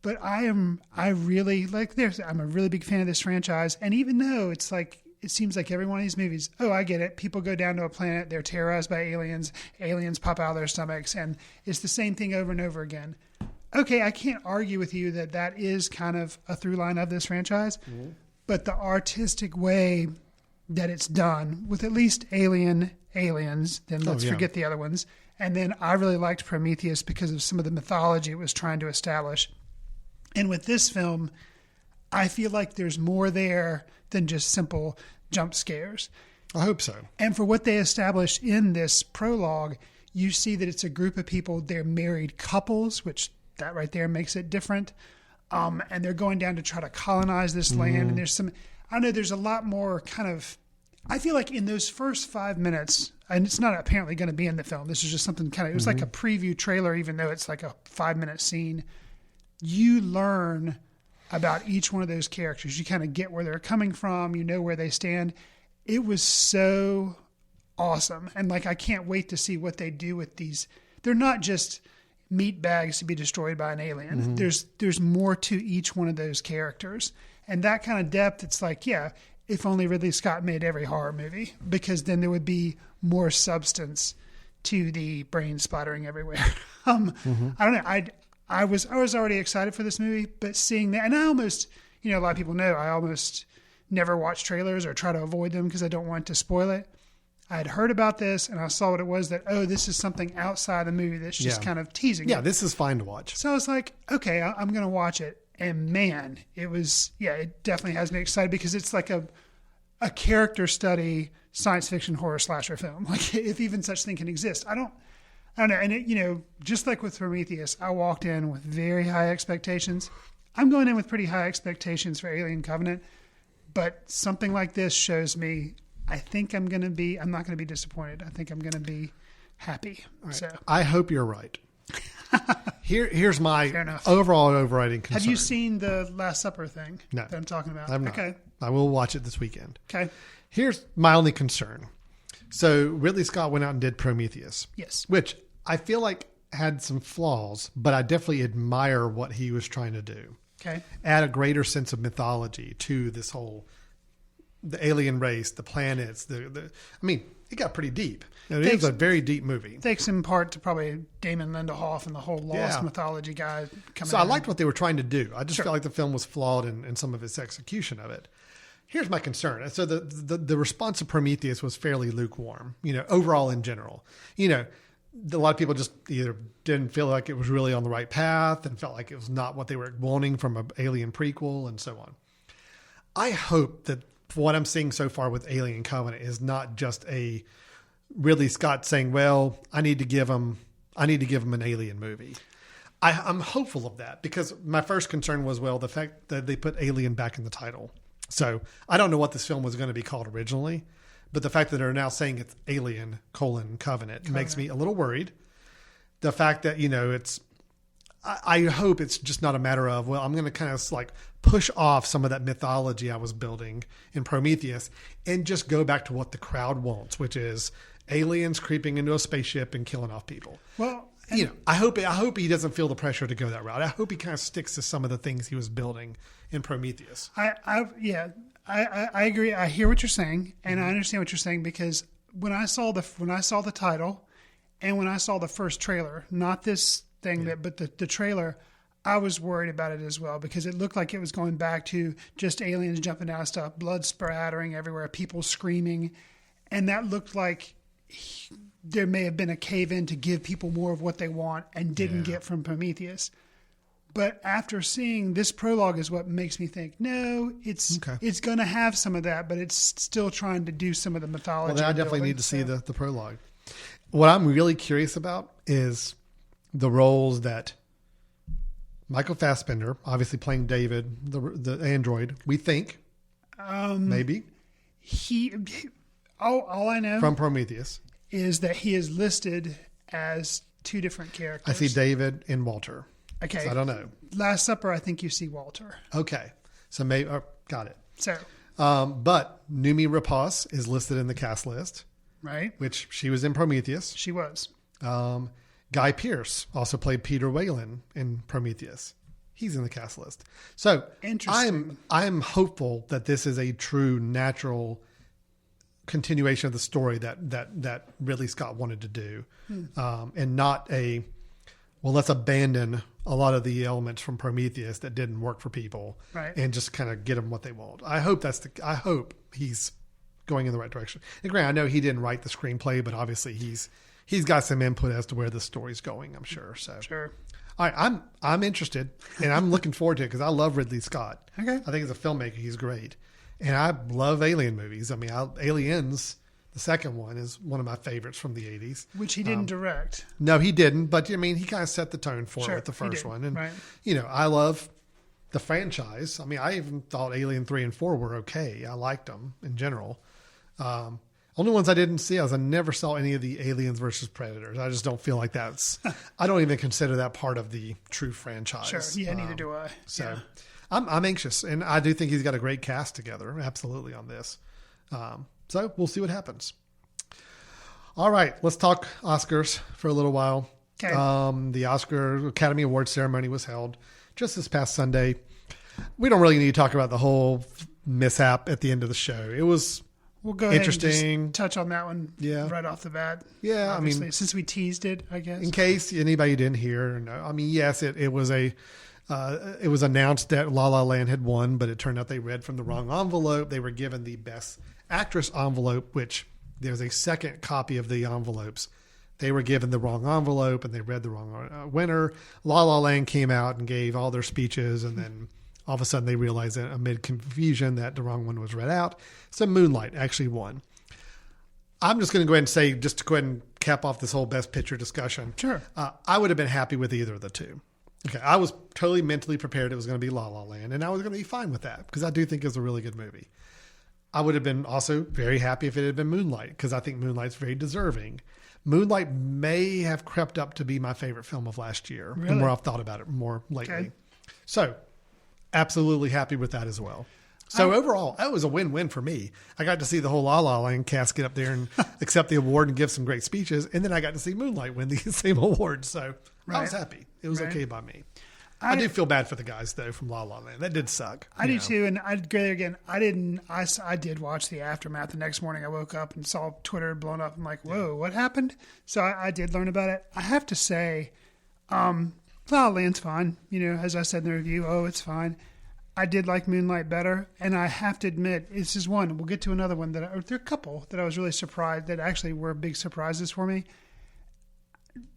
But I'm a really big fan of this franchise. And even though it seems like every one of these movies, I get it. People go down to a planet, they're terrorized by aliens pop out of their stomachs, and it's the same thing over and over again. Okay, I can't argue with you that is kind of a through line of this franchise, but the artistic way that it's done with at least aliens, then let's forget the other ones. And then I really liked Prometheus because of some of the mythology it was trying to establish. And with this film, I feel like there's more there than just simple jump scares. I hope so. And for what they establish in this prologue, you see that it's a group of people, they're married couples, which that right there makes it different. And they're going down to try to colonize this land. And there's some, I don't know, there's a lot more kind of, I feel like in those first 5 minutes, and it's not apparently going to be in the film. This is just something kind of, it was like a preview trailer, even though it's like a 5-minute scene. You learn about each one of those characters. You kind of get where they're coming from. You know where they stand. It was so awesome. And like, I can't wait to see what they do with these. They're not just meat bags to be destroyed by an alien. There's more to each one of those characters. And that kind of depth, it's like, yeah, if only Ridley Scott made every horror movie, because then there would be more substance to the brain splattering everywhere. I don't know. I was already excited for this movie, but seeing that, and I almost, a lot of people know I almost never watch trailers or try to avoid them because I don't want to spoil it. I had heard about this and I saw what it was, that, this is something outside the movie that's just kind of teasing. Yeah, this is fine to watch. So I was like, okay, I'm going to watch it. And man, it was, it definitely has me excited because it's like a character study, science fiction, horror, slasher film. Like, if even such thing can exist. I don't know. And it, just like with Prometheus, I walked in with very high expectations. I'm going in with pretty high expectations for Alien Covenant, but something like this shows me, I think I'm not going to be disappointed. I think I'm going to be happy. Right. So I hope you're right. Here's my overall overriding concern. Have you seen the Last Supper thing that I'm talking about? I'm not. Okay. I will watch it this weekend. Okay. Here's my only concern. So Ridley Scott went out and did Prometheus. Yes. Which I feel like had some flaws, but I definitely admire what he was trying to do. Okay. Add a greater sense of mythology to this whole, the alien race, the planets, it got pretty deep. It is a very deep movie. Thanks in part to probably Damon Lindelof and the whole lost mythology guy coming So I liked what they were trying to do. I just Sure. felt like the film was flawed in some of its execution of it. Here's my concern. So the response to Prometheus was fairly lukewarm, overall in general. A lot of people just either didn't feel like it was really on the right path and felt like it was not what they were wanting from an Alien prequel and so on. I hope that what I'm seeing so far with Alien Covenant is not just a Ridley Scott saying, well, I need to give him an Alien movie. I'm hopeful of that because my first concern was, the fact that they put Alien back in the title. So I don't know what this film was going to be called originally, but the fact that they're now saying it's Alien: Covenant makes me a little worried. The fact that, I hope it's just not a matter of, I'm going to kind of like push off some of that mythology I was building in Prometheus and just go back to what the crowd wants, which is aliens creeping into a spaceship and killing off people. Well, I hope he doesn't feel the pressure to go that route. I hope he kind of sticks to some of the things he was building in Prometheus. I agree. I hear what you're saying, and I understand what you're saying because when I saw the title, and when I saw the first trailer, not this thing but the trailer, I was worried about it as well because it looked like it was going back to just aliens jumping out of stuff, blood spattering everywhere, people screaming, and that looked like there may have been a cave-in to give people more of what they want and didn't get from Prometheus. But after seeing this prologue is what makes me think, no, it's going to have some of that, but it's still trying to do some of the mythology. Well, then I definitely need to see the prologue. What I'm really curious about is the roles that Michael Fassbender, obviously playing David, the android, we think, maybe. All I know from Prometheus is that he is listed as two different characters. I see David and Walter. Okay. So I don't know. Last Supper, I think you see Walter. Okay. So maybe, got it. So. But Noomi Rapace is listed in the cast list. Right. Which she was in Prometheus. She was. Guy Pearce also played Peter Whalen in Prometheus. He's in the cast list. So I'm hopeful that this is a true natural continuation of the story that Ridley Scott wanted to do, and not let's abandon a lot of the elements from Prometheus that didn't work for people, right, and just kind of get them what they want. I hope he's going in the right direction. And granted, I know he didn't write the screenplay, but obviously he's got some input as to where the story's going, I'm sure. So Sure. All right, I'm interested, and I'm looking forward to it because I love Ridley Scott. Okay. I think as a filmmaker, he's great, and I love alien movies. I mean, Aliens, the second one, is one of my favorites from the 80s. Which he didn't direct. No, he didn't, but I mean, he kind of set the tone for Sure, it with the he first did, one, and right. I love the franchise. I mean, I even thought Alien 3 and 4 were okay. I liked them in general. Only ones I didn't see, I never saw any of the Aliens versus Predators. I just don't feel like I don't even consider that part of the true franchise. Sure. Yeah, neither do I. So Yeah. I'm anxious, and I do think he's got a great cast together, absolutely, on this. So we'll see what happens. All right, let's talk Oscars for a little while. Okay. The Oscar Academy Awards ceremony was held just this past Sunday. We don't really need to talk about the whole mishap at the end of the show. It was We'll go ahead interesting. and just touch on that one right off the bat. Yeah, obviously, I mean, since we teased it, I guess. in case anybody didn't hear, no, I mean, yes, it was it was announced that La La Land had won, but it turned out they read from the wrong envelope. They were given the Best Actress envelope, which there's a second copy of the envelopes. They were given the wrong envelope, and they read the wrong winner. La La Land came out and gave all their speeches, and then all of a sudden they realized that amid confusion that the wrong one was read out. So Moonlight actually won. I'm just going to go ahead and say, just to go ahead and cap off this whole Best Picture discussion. Sure. I would have been happy with either of the two. Okay. I was totally mentally prepared it was going to be La La Land, and I was going to be fine with that because I do think it's a really good movie. I would have been also very happy if it had been Moonlight because I think Moonlight's very deserving. Moonlight may have crept up to be my favorite film of last year. Really? The more I've thought about it more lately. Okay. So absolutely happy with that as well. So overall, that was a win-win for me. I got to see the whole La La Land cast get up there and accept the award and give some great speeches. And then I got to see Moonlight win the same award. So I was happy. It was okay by me. I do feel bad for the guys, though, from La La Land. That did suck. I do too. And I'd go there again. I did watch the aftermath the next morning. I woke up and saw Twitter blown up. I'm like, whoa, what happened? So I did learn about it. I have to say, La La Land's fine. As I said in the review, it's fine. I did like Moonlight better, and I have to admit, this is one. We'll get to another one there are a couple that I was really surprised that actually were big surprises for me.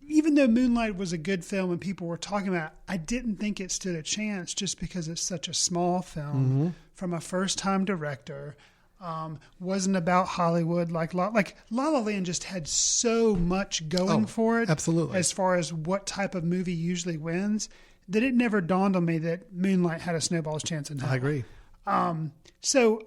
Even though Moonlight was a good film and people were talking about it, I didn't think it stood a chance just because it's such a small film from a first-time director. Wasn't about Hollywood like La La Land just had so much going for it. Absolutely. As far as what type of movie usually wins, that it never dawned on me that Moonlight had a snowball's chance in hell. I agree. So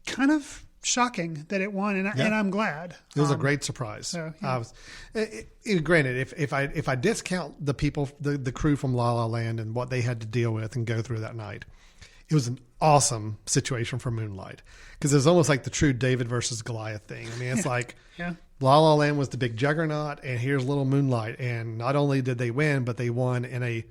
kind of shocking that it won, and I'm glad. It was a great surprise. So, yeah. Granted, if I discount the people, the crew from La La Land and what they had to deal with and go through that night, it was an awesome situation for Moonlight because it was almost like the true David versus Goliath thing. I mean, it's like La La Land was the big juggernaut, and here's little Moonlight, and not only did they win, but they won in a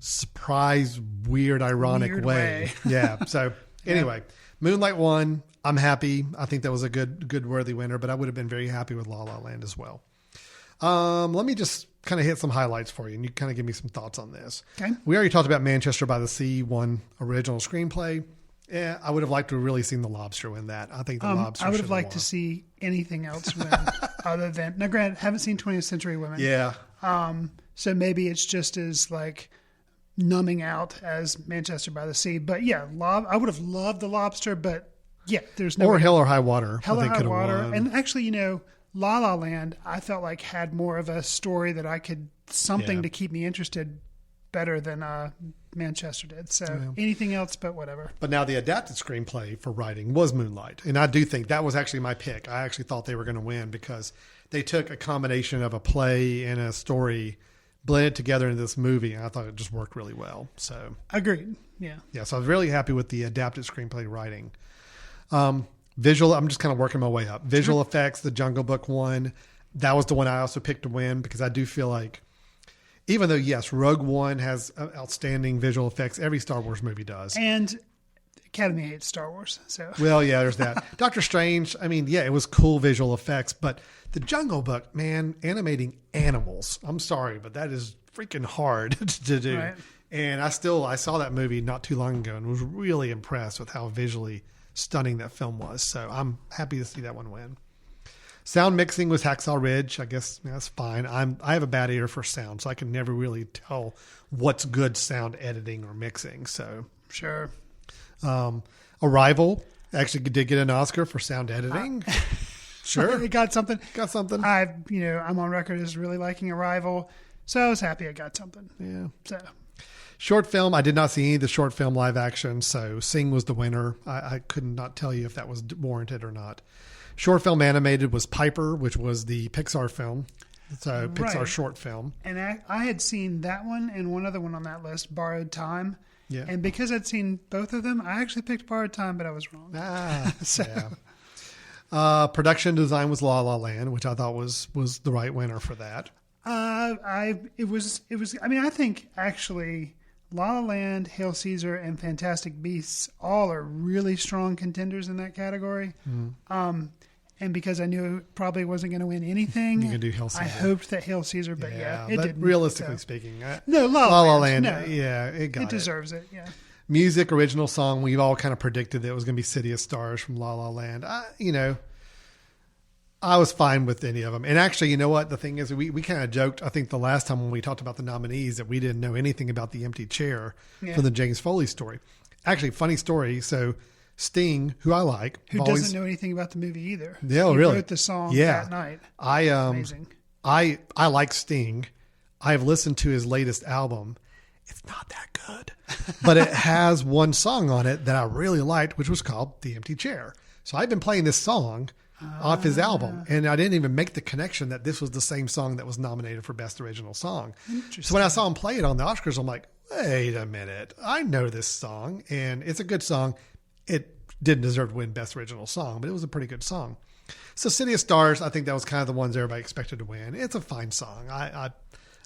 surprise, weird, ironic way. Yeah. So anyway, Moonlight won. I'm happy. I think that was a good worthy winner, but I would have been very happy with La La Land as well. Let me just kind of hit some highlights for you, and you kind of give me some thoughts on this. Okay. We already talked about Manchester by the Sea won original screenplay. Yeah, I would have liked to have really seen The Lobster win that. I think The Lobster I would should have liked to see anything else win other than, now granted, haven't seen 20th Century Women. Yeah. So maybe it's just as like numbing out as Manchester by the Sea. But yeah, I would have loved The Lobster, but yeah, there's no. Or Hell or High Water. Hell or High Water. Won. And actually, La La Land, I felt like had more of a story that I could, something to keep me interested better than Manchester did. So anything else but whatever. But now the adapted screenplay for writing was Moonlight. And I do think that was actually my pick. I actually thought they were going to win because they took a combination of a play and a story, blended together into this movie, and I thought it just worked really well. So agreed. Yeah. Yeah. So I was really happy with the adapted screenplay writing. Visual, I'm just kind of working my way up. Visual effects, The Jungle Book won. That was the one I also picked to win because I do feel like, even though, yes, Rogue One has outstanding visual effects, every Star Wars movie does. And Academy hates Star Wars. So well, yeah, there's that. Doctor Strange, I mean, yeah, it was cool visual effects, but The Jungle Book, man, animating animals, I'm sorry, but that is freaking hard to do. Right. And I saw that movie not too long ago and was really impressed with how visually stunning that film was. So I'm happy to see that one win. Sound mixing was Hacksaw Ridge. I guess that's fine. I have a bad ear for sound, so I can never really tell what's good sound editing or mixing. So Sure. Arrival actually did get an Oscar for sound editing. Sure. It got something. Got something. I'm on record as really liking Arrival, so I was happy I got something. Yeah. So short film, I did not see any of the short film live action, so Sing was the winner. I could not tell you if that was warranted or not. Short film animated was Piper, which was the Pixar film. So Pixar short film. And I had seen that one and one other one on that list, Borrowed Time. Yeah. And because I'd seen both of them, I actually picked Borrowed Time, but I was wrong. So. Yeah. Production design was La La Land, which I thought was the right winner for that. I think actually La La Land, Hail Caesar, and Fantastic Beasts all are really strong contenders in that category. And because I knew it probably wasn't going to win anything, you can do Hail Caesar. I hoped that Hail Caesar, but it didn't. Realistically speaking, no, La La Land, no. Yeah, it deserves it. Yeah. Music, original song. We've all kind of predicted that it was going to be City of Stars from La La Land. I was fine with any of them. And actually, you know what? The thing is, we kind of joked, I think the last time when we talked about the nominees, that we didn't know anything about the empty chair from the James Foley story. Actually, funny story. So Sting, who I like. Who doesn't know anything about the movie either. Yeah, he really? wrote the song that night. Amazing. I like Sting. I've listened to his latest album. It's not that good. But it has one song on it that I really liked, which was called The Empty Chair. So I've been playing this song off his album, and I didn't even make the connection that this was the same song that was nominated for Best Original Song. So when I saw him play it on the Oscars, I'm like, wait a minute. I know this song, and it's a good song. It didn't deserve to win Best Original Song, but it was a pretty good song. So City of Stars, I think that was kind of the ones everybody expected to win. It's a fine song. I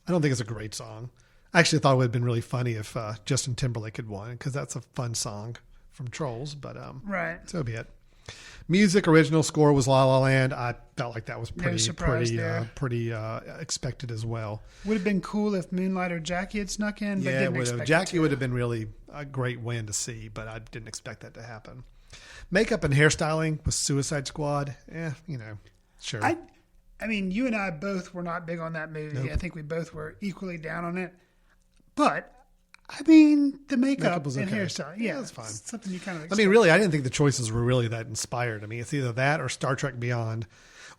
don't think it's a great song. I actually thought it would have been really funny if Justin Timberlake had won, because that's a fun song from Trolls, but so be it. Music, original score was La La Land. I felt like that was pretty expected as well. Would have been cool if Moonlight or Jackie had snuck in, but didn't expect it. Jackie would have been really a great win to see, but I didn't expect that to happen. Makeup and hairstyling was Suicide Squad. Sure. I mean, you and I both were not big on that movie. Nope. I think we both were equally down on it. But I mean, the makeup was and okay. hairstyle, That's fine. It's something you kind of I expect. mean, really, I didn't think the choices were really that inspired. I mean, it's either that or Star Trek Beyond,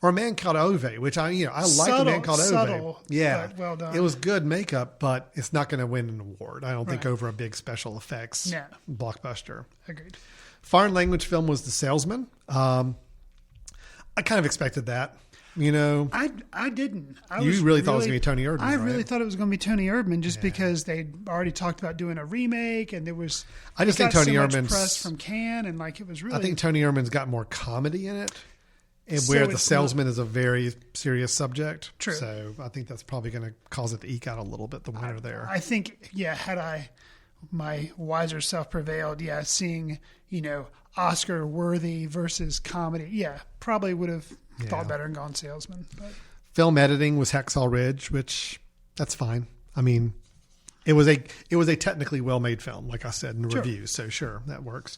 or A Man Called Ove, which I like A Man Called Ove. Yeah, but well done. It was good makeup, but it's not going to win an award. I don't think over a big special effects blockbuster. Agreed. Foreign language film was The Salesman. I kind of expected that. I didn't. You really thought it was going to be Tony Erdmann, I right? really thought it was going to be Tony Erdmann just because they already talked about doing a remake, and there was. I just think Tony Erdmann's Erdmann's press from Cannes, and it was really. I think Tony Erdmann's got more comedy in it, and where The Salesman is a very serious subject. True. So I think that's probably going to cause it to eke out a little bit the winner there. I think, had my wiser self prevailed, seeing Oscar worthy versus comedy, probably would have thought better and gone Salesman. But. Film editing was Hacksaw Ridge, which that's fine. I mean, it was a technically well made film, like I said in the review. So sure, that works.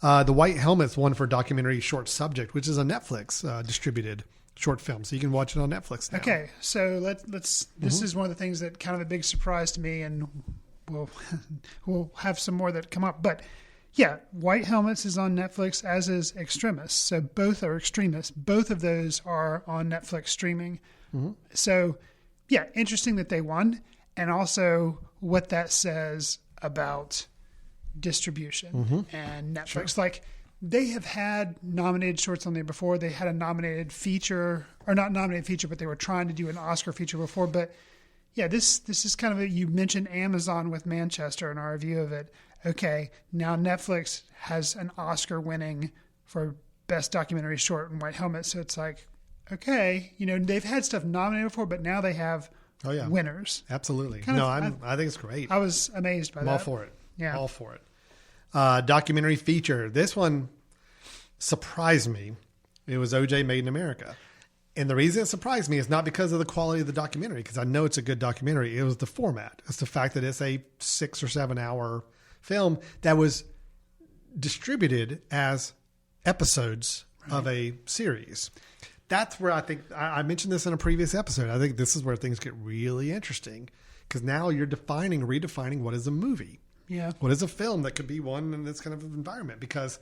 The White Helmets won for documentary short subject, which is a Netflix distributed short film, so you can watch it on Netflix now. Okay, so let's. This is one of the things that kind of a big surprise to me, and we'll have some more that come up, but. Yeah, White Helmets is on Netflix, as is Extremis. So both are Extremis. Both of those are on Netflix streaming. Mm-hmm. So, interesting that they won, and also what that says about distribution and Netflix. Sure. They have had nominated shorts on there before. They had a nominated feature, or not nominated feature, but they were trying to do an Oscar feature before. But this is kind of you mentioned Amazon with Manchester in our review of it. Okay, now Netflix has an Oscar winning for Best Documentary Short in White Helmet. So it's okay, they've had stuff nominated before, but now they have winners. Absolutely. I think it's great. I was amazed by that. I'm all for it. Yeah. All for it. Documentary feature. This one surprised me. It was OJ Made in America. And the reason it surprised me is not because of the quality of the documentary, because I know it's a good documentary. It was the format. It's the fact that it's a 6 or 7 hour film that was distributed as episodes of a series. That's where I think I mentioned this in a previous episode. I think this is where things get really interesting, because now you're redefining what is a movie. Yeah. What is a film that could be one in this kind of environment? Because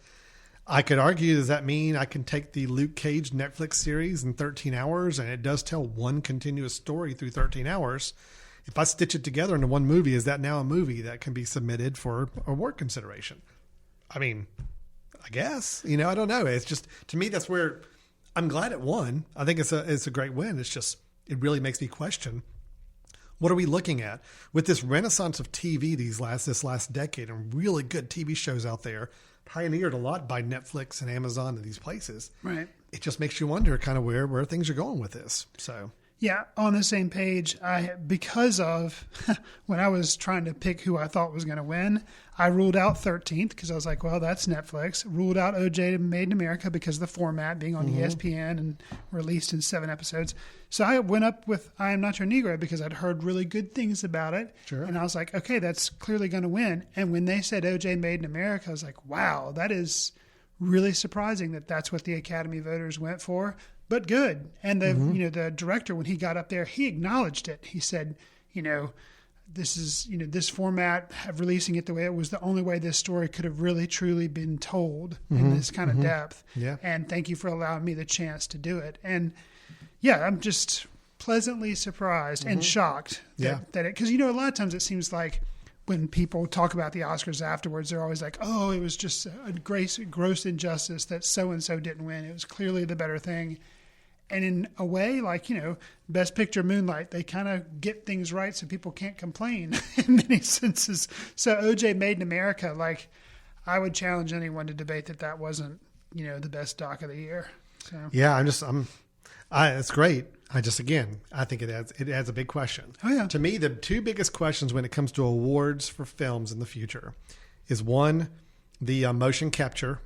I could argue, does that mean I can take the Luke Cage Netflix series in 13 hours and it does tell one continuous story through 13 hours? If I stitch it together into one movie, is that now a movie that can be submitted for award consideration? I mean, I guess, I don't know. It's just, to me, that's where I'm glad it won. I think it's a great win. It's just, it really makes me question, what are we looking at with this renaissance of TV this last decade, and really good TV shows out there, pioneered a lot by Netflix and Amazon and these places. Right. It just makes you wonder kind of where things are going with this. So yeah, on the same page. Because of when I was trying to pick who I thought was going to win, I ruled out 13th because I was like, well, that's Netflix. Ruled out OJ Made in America because of the format being on ESPN and released in 7 episodes. So I went up with I Am Not Your Negro because I'd heard really good things about it. Sure. And I was like, okay, that's clearly going to win. And when they said OJ Made in America, I was like, wow, that is really surprising that that's what the Academy voters went for. But good. And the the director, when he got up there, he acknowledged it. He said, this is, this format, releasing it the way it was the only way this story could have really truly been told in this kind of depth. Yeah. And thank you for allowing me the chance to do it. And yeah, I'm just pleasantly surprised and shocked that it, because, a lot of times it seems like when people talk about the Oscars afterwards, they're always like, oh, it was just a gross injustice that so-and-so didn't win. It was clearly the better thing. And in a way, like, Best Picture Moonlight, they kind of get things right so people can't complain in many senses. So OJ Made in America, like, I would challenge anyone to debate that wasn't, the best doc of the year. So yeah, it's great. I think it adds a big question. Oh, yeah. To me, the 2 biggest questions when it comes to awards for films in the future is, one, the motion capture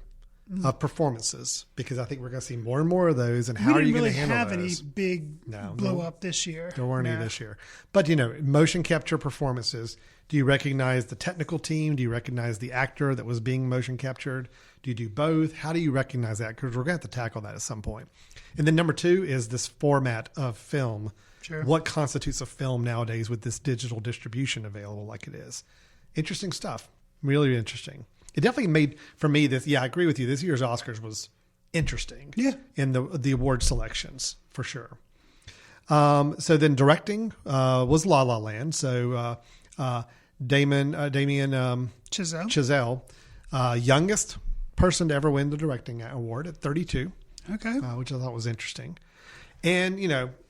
of performances, because I think we're going to see more and more of those. And how are you going to handle those? We didn't really have any big blow up this year. There weren't any this year. But, motion capture performances, do you recognize the technical team? Do you recognize the actor that was being motion captured? Do you do both? How do you recognize that? Because we're going to have to tackle that at some point. And then number 2 is this format of film. Sure. What constitutes a film nowadays with this digital distribution available like it is? Interesting stuff. Really interesting. It definitely made, for me, this. Yeah, I agree with you. This year's Oscars was interesting. Yeah. In the award selections, for sure. So then directing was La La Land. So Damien Chazelle, youngest person to ever win the directing award at 32. Okay. Which I thought was interesting. And,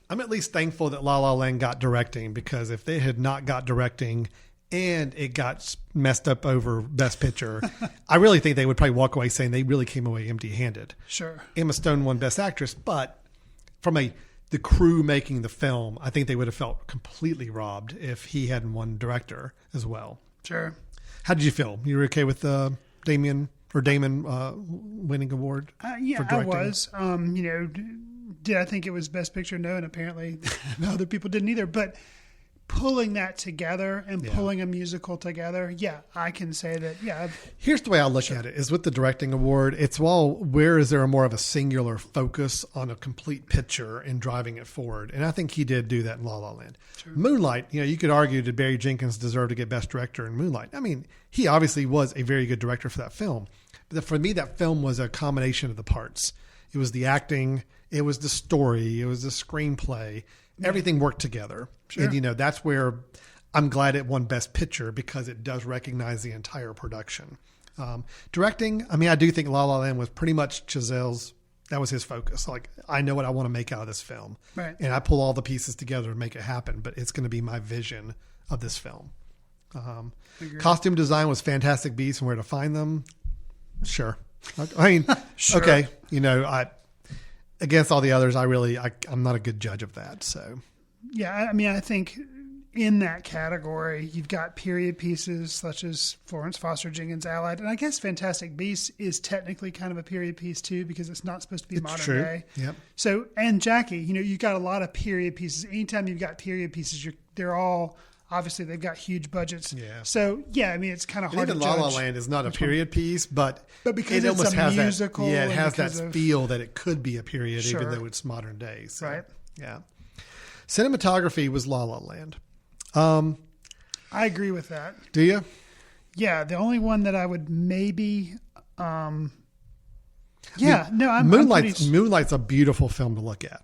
I'm at least thankful that La La Land got directing, because if they had not got directing and it got messed up over Best Picture, I really think they would probably walk away saying they really came away empty-handed. Sure. Emma Stone won Best Actress, but from the crew making the film, I think they would have felt completely robbed if he hadn't won director as well. Sure. How did you feel? You were okay with Damon winning award? Yeah, for directing? I was. Did I think it was Best Picture? No, and apparently other people didn't either. But pulling that together and pulling a musical together, I can say that, Here's the way I look at it, is with the directing award, it's, where is there more of a singular focus on a complete picture and driving it forward? And I think he did do that in La La Land. Sure. Moonlight, you could argue, did Barry Jenkins deserve to get Best Director in Moonlight? I mean, he obviously was a very good director for that film. But for me, that film was a combination of the parts. It was the acting, it was the story, it was the screenplay. Everything worked together. Sure. And, that's where I'm glad it won Best Picture, because it does recognize the entire production. Directing, I do think La La Land was pretty much Chazelle's, that was his focus. Like, I know what I want to make out of this film. Right. And I pull all the pieces together to make it happen, but it's going to be my vision of this film. Costume design was Fantastic Beasts and Where to Find Them. Sure. Sure. Okay. Against all the others, I'm not a good judge of that. So, yeah, I think in that category, you've got period pieces such as Florence Foster Jenkins' Allied, and I guess Fantastic Beasts is technically kind of a period piece too, because it's not supposed to be modern day. Yep. So, and Jackie, you've got a lot of period pieces. Anytime you've got period pieces, they're all obviously they've got huge budgets. Yeah. So yeah, I mean it's kind of hard even to judge. La La Land is not a period piece, but because it it's almost a has musical, that. Yeah, it has that because feel that it could be a period, Sure. even though it's modern day. So, Right. Yeah. Cinematography was La La Land. I agree with that. Do you? Yeah, the only one that I would maybe. Moonlight's a beautiful film to look at,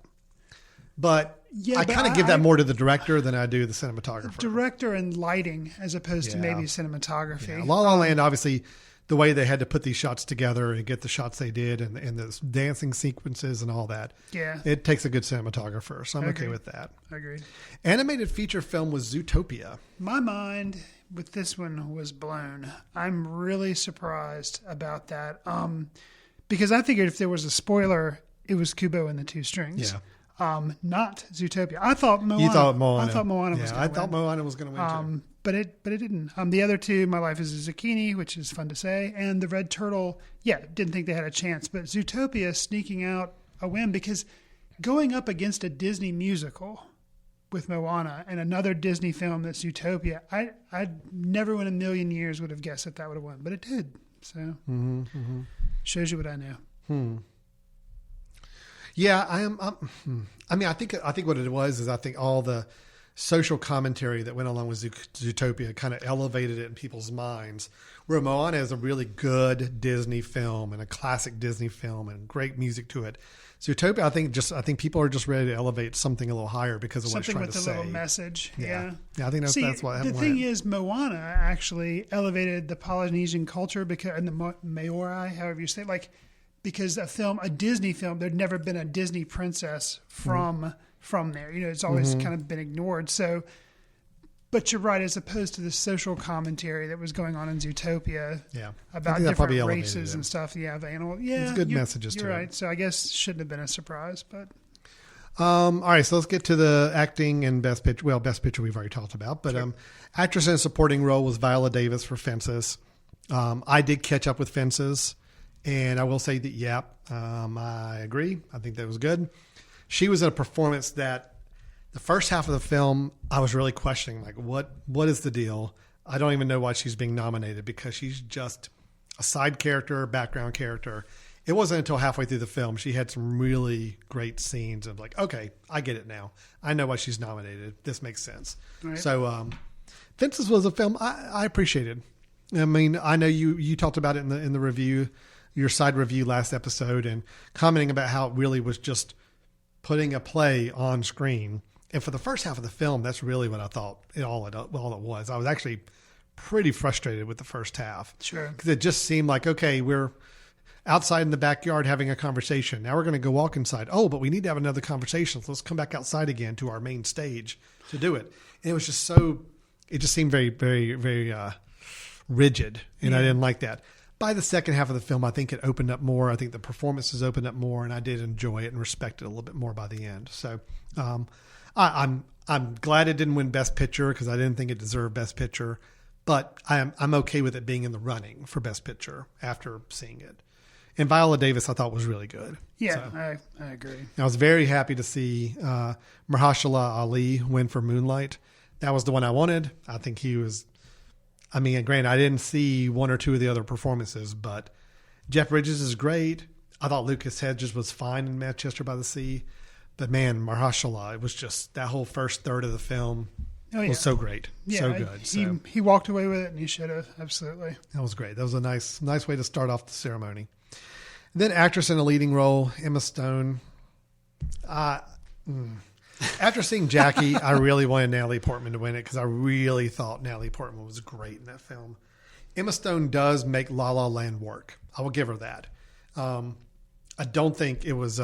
but I kind of give that more to the director than I do the cinematographer. Director and lighting as opposed to maybe cinematography. Yeah. La La Land, obviously, the way they had to put these shots together and get the shots they did and the dancing sequences and all that. Yeah. It takes a good cinematographer, so I'm okay with that. Agreed. Animated feature film was Zootopia. My mind with this one was blown. I'm really surprised about that. Because I figured if there was a spoiler, it was Kubo and the Two Strings. Yeah. Not Zootopia. I thought Moana. You thought Moana. I thought Moana was yeah, going to win. I thought Moana was going to win too. But it didn't. The other two, My Life is a Zucchini, which is fun to say, and The Red Turtle, didn't think they had a chance. But Zootopia sneaking out a win because going up against a Disney musical with Moana and another Disney film that's Zootopia, I never in a million years would have guessed that would have won, but it did. So shows you what I know. Yeah, I am. I mean, I think what it was is I think all the social commentary that went along with Zootopia kind of elevated it in people's minds. Where Moana is a really good Disney film and a classic Disney film and great music to it. Zootopia, I think people are just ready to elevate something a little higher because of what it's trying to say. Something with a little message. Yeah. I think that's what happened. The thing is, Moana actually elevated the Polynesian culture and the Maori, however you say it, because a Disney film, there'd never been a Disney princess from there. It's always kind of been ignored. So, but you're right, as opposed to the social commentary that was going on in Zootopia about different races and stuff. Yeah, the animal. Yeah, it's good messages to it. You're right. So I guess shouldn't have been a surprise, but. All right, so let's get to the acting and best picture. Well, best picture we've already talked about, but actress in a supporting role was Viola Davis for Fences. I did catch up with Fences, and I will say that I agree. I think that was good. She was in a performance that the first half of the film I was really questioning, what is the deal? I don't even know why she's being nominated because she's just a side character, background character. It wasn't until halfway through the film she had some really great scenes of okay, I get it now. I know why she's nominated. This makes sense. Right. So Fences was a film I appreciated. I mean, I know you talked about it in the review, your side review last episode, and commenting about how it really was just putting a play on screen. And for the first half of the film, that's really what I thought all it was. I was actually pretty frustrated with the first half. Sure. Because it just seemed like, okay, we're outside in the backyard having a conversation. Now we're going to go walk inside. Oh, but we need to have another conversation. So let's come back outside again to our main stage to do it. And it was just it just seemed very, very, very rigid. And I didn't like that. By the second half of the film, I think it opened up more. I think the performances opened up more, and I did enjoy it and respect it a little bit more by the end. So I'm glad it didn't win Best Picture because I didn't think it deserved Best Picture, but I'm okay with it being in the running for Best Picture after seeing it. And Viola Davis, I thought was really good. Yeah, so, I agree. I was very happy to see Mahershala Ali win for Moonlight. That was the one I wanted. I think he was. I mean, granted, I didn't see one or two of the other performances, but Jeff Bridges is great. I thought Lucas Hedges was fine in Manchester by the Sea. But man, Mahershala, it was just that whole first third of the film was so great. Yeah, so good. He walked away with it, and he should have. Absolutely. That was great. That was a nice way to start off the ceremony. And then actress in a leading role, Emma Stone. After seeing Jackie, I really wanted Natalie Portman to win it because I really thought Natalie Portman was great in that film. Emma Stone does make La La Land work. I will give her that. I don't think it was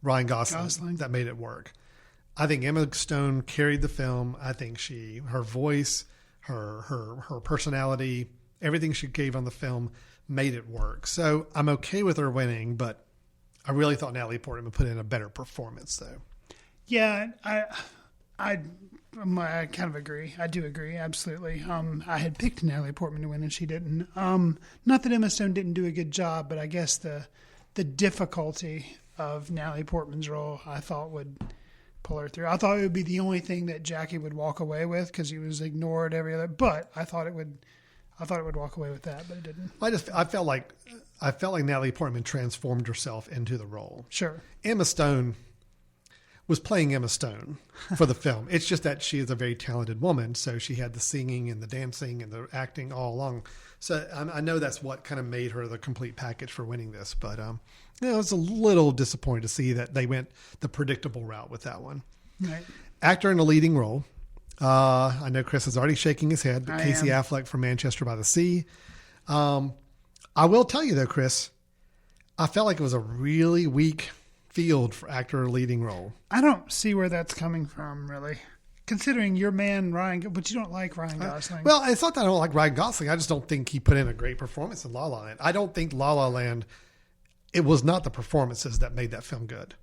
Ryan Gosling that made it work. I think Emma Stone carried the film. I think her voice, her personality, everything she gave on the film made it work. So I'm okay with her winning, but I really thought Natalie Portman put in a better performance though. Yeah, I kind of agree. I do agree, absolutely. I had picked Natalie Portman to win, and she didn't. Not that Emma Stone didn't do a good job, but I guess the difficulty of Natalie Portman's role, I thought would pull her through. I thought it would be the only thing that Jackie would walk away with because he was ignored every other. But I thought it would walk away with that, but it didn't. I felt like Natalie Portman transformed herself into the role. Sure. Emma Stone was playing Emma Stone for the film. It's just that she is a very talented woman, so she had the singing and the dancing and the acting all along. So I know that's what kind of made her the complete package for winning this. But I was a little disappointed to see that they went the predictable route with that one. Right. Actor in a leading role. I know Chris is already shaking his head, but Casey Affleck from Manchester by the Sea. I will tell you though, Chris, I felt like it was a really weak field for actor in a leading role. I don't see where that's coming from, really. Considering your man Ryan, but you don't like Ryan Gosling. Well, it's not that I don't like Ryan Gosling. I just don't think he put in a great performance in La La Land. I don't think La La Land, it was not the performances that made that film good.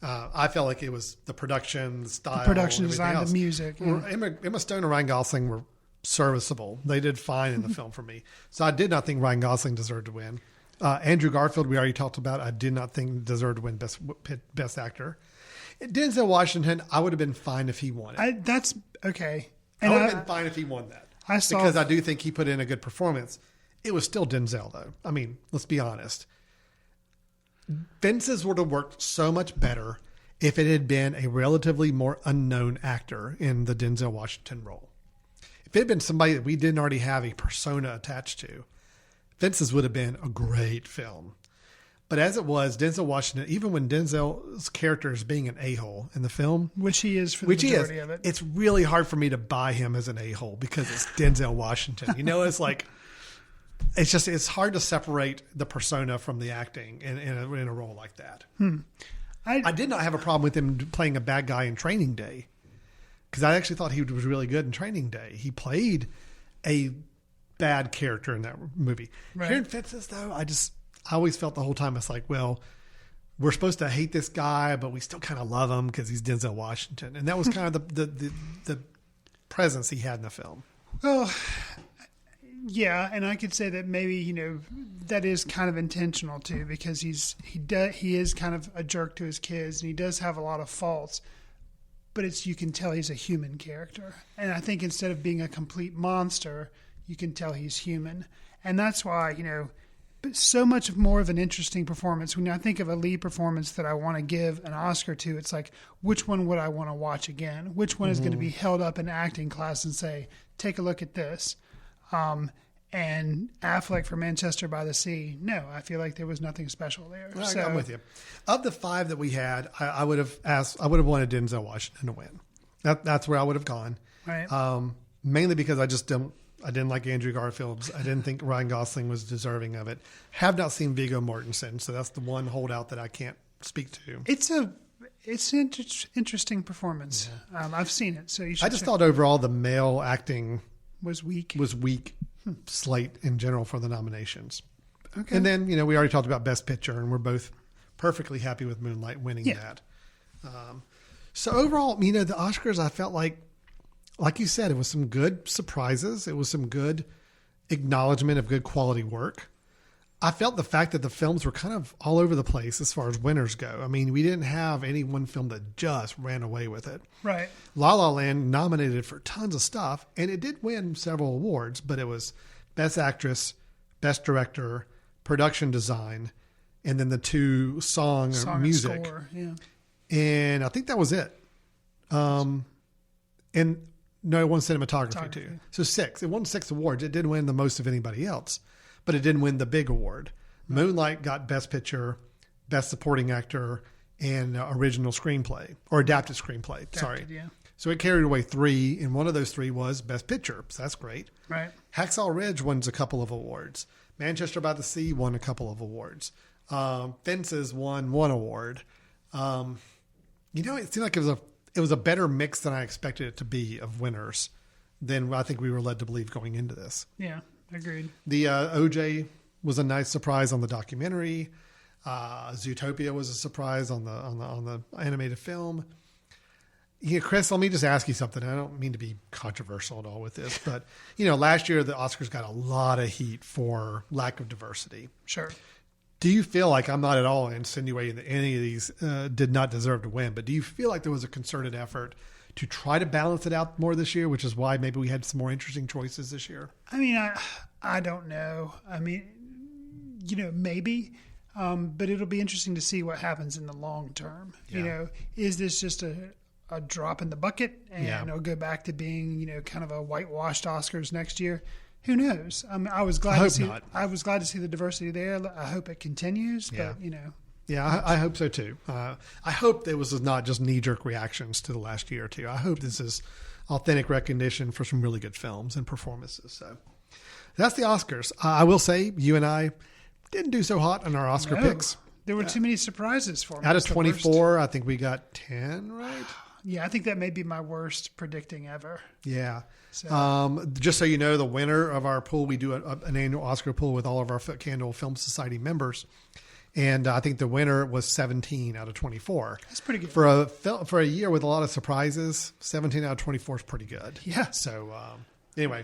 I felt like it was the production, the style, the production design, else. the music. Yeah. Emma Stone and Ryan Gosling were serviceable. They did fine in the film for me. So I did not think Ryan Gosling deserved to win. Andrew Garfield, we already talked about. I did not think deserved to win best actor. Denzel Washington, I would have been fine if he won it. That's okay. And I would have been fine if he won that. Because I do think he put in a good performance. It was still Denzel, though. I mean, let's be honest. Fences would have worked so much better if it had been a relatively more unknown actor in the Denzel Washington role. If it had been somebody that we didn't already have a persona attached to, Fences would have been a great film. But as it was, Denzel Washington, even when Denzel's character is being an a-hole in the film, which he is for the majority of it, it's really hard for me to buy him as an a-hole because it's Denzel Washington. You know, it's like, it's hard to separate the persona from the acting in a role like that. I did not have a problem with him playing a bad guy in Training Day because I actually thought he was really good in Training Day. He played a bad character in that movie. Right. Here in Fences, though, I always felt the whole time it's like, well, we're supposed to hate this guy, but we still kind of love him because he's Denzel Washington, and that was kind of the presence he had in the film. Well, yeah, and I could say that maybe that is kind of intentional too, because he is kind of a jerk to his kids, and he does have a lot of faults, but you can tell he's a human character, and I think instead of being a complete monster, you can tell he's human, and that's why But so much more of an interesting performance. When I think of a lead performance that I want to give an Oscar to, it's like, which one would I want to watch again? Which one is going to be held up in acting class and say, take a look at this? And Affleck for Manchester by the Sea, no, I feel like there was nothing special there. Well, I'm with you. Of the five that we had, I would have wanted Denzel Washington to win. That's where I would have gone. Right. Mainly because I didn't like Andrew Garfield's. I didn't think Ryan Gosling was deserving of it. Have not seen Viggo Mortensen, so that's the one holdout that I can't speak to. It's an interesting performance. Yeah. I've seen it, so you should. I just thought overall the male acting was weak. Slate in general for the nominations. Okay. And then we already talked about Best Picture, and we're both perfectly happy with Moonlight winning that. So overall, the Oscars, I felt like you said, it was some good surprises. It was some good acknowledgement of good quality work. I felt the fact that the films were kind of all over the place as far as winners go. I mean, we didn't have any one film that just ran away with it. Right. La La Land nominated for tons of stuff, and it did win several awards, but it was Best Actress, Best Director, Production Design, and then the two song or music. Score, yeah. And I think that was it. And no, it won cinematography too. So 6. It won 6 awards. It didn't win the most of anybody else, but it didn't win the big award. Moonlight got Best Picture, Best Supporting Actor, and Original Screenplay or Adapted Screenplay. Yeah. So it carried away 3, and one of those 3 was Best Picture. So that's great. Right. Hacksaw Ridge wins a couple of awards. Manchester by the Sea won a couple of awards. Fences won 1 award. It seemed like it was a better mix than I expected it to be of winners than I think we were led to believe going into this. Yeah, agreed. The OJ was a nice surprise on the documentary. Zootopia was a surprise on the animated film. Chris, let me just ask you something. I don't mean to be controversial at all with this, but last year the Oscars got a lot of heat for lack of diversity. Sure. Do you feel like, I'm not at all insinuating that any of these did not deserve to win, but do you feel like there was a concerted effort to try to balance it out more this year, which is why maybe we had some more interesting choices this year? I mean, I don't know. I mean, maybe, but it'll be interesting to see what happens in the long term. Yeah. Is this just a drop in the bucket and it'll go back to being, kind of a whitewashed Oscars next year? Who knows? I mean, I was glad to see the diversity there. I hope it continues, but Yeah, I hope so too. I hope there was not just knee-jerk reactions to the last year or two. I hope this is authentic recognition for some really good films and performances. So that's the Oscars. I will say you and I didn't do so hot on our Oscar picks. There were too many surprises for me. Out of 24, I think we got 10 right. Yeah, I think that may be my worst predicting ever. Yeah. So. Just so you know, the winner of our pool, we do an annual Oscar pool with all of our Footcandle Film Society members. And I think the winner was 17 out of 24. That's pretty good. For a year with a lot of surprises, 17 out of 24 is pretty good. Yeah. So anyway,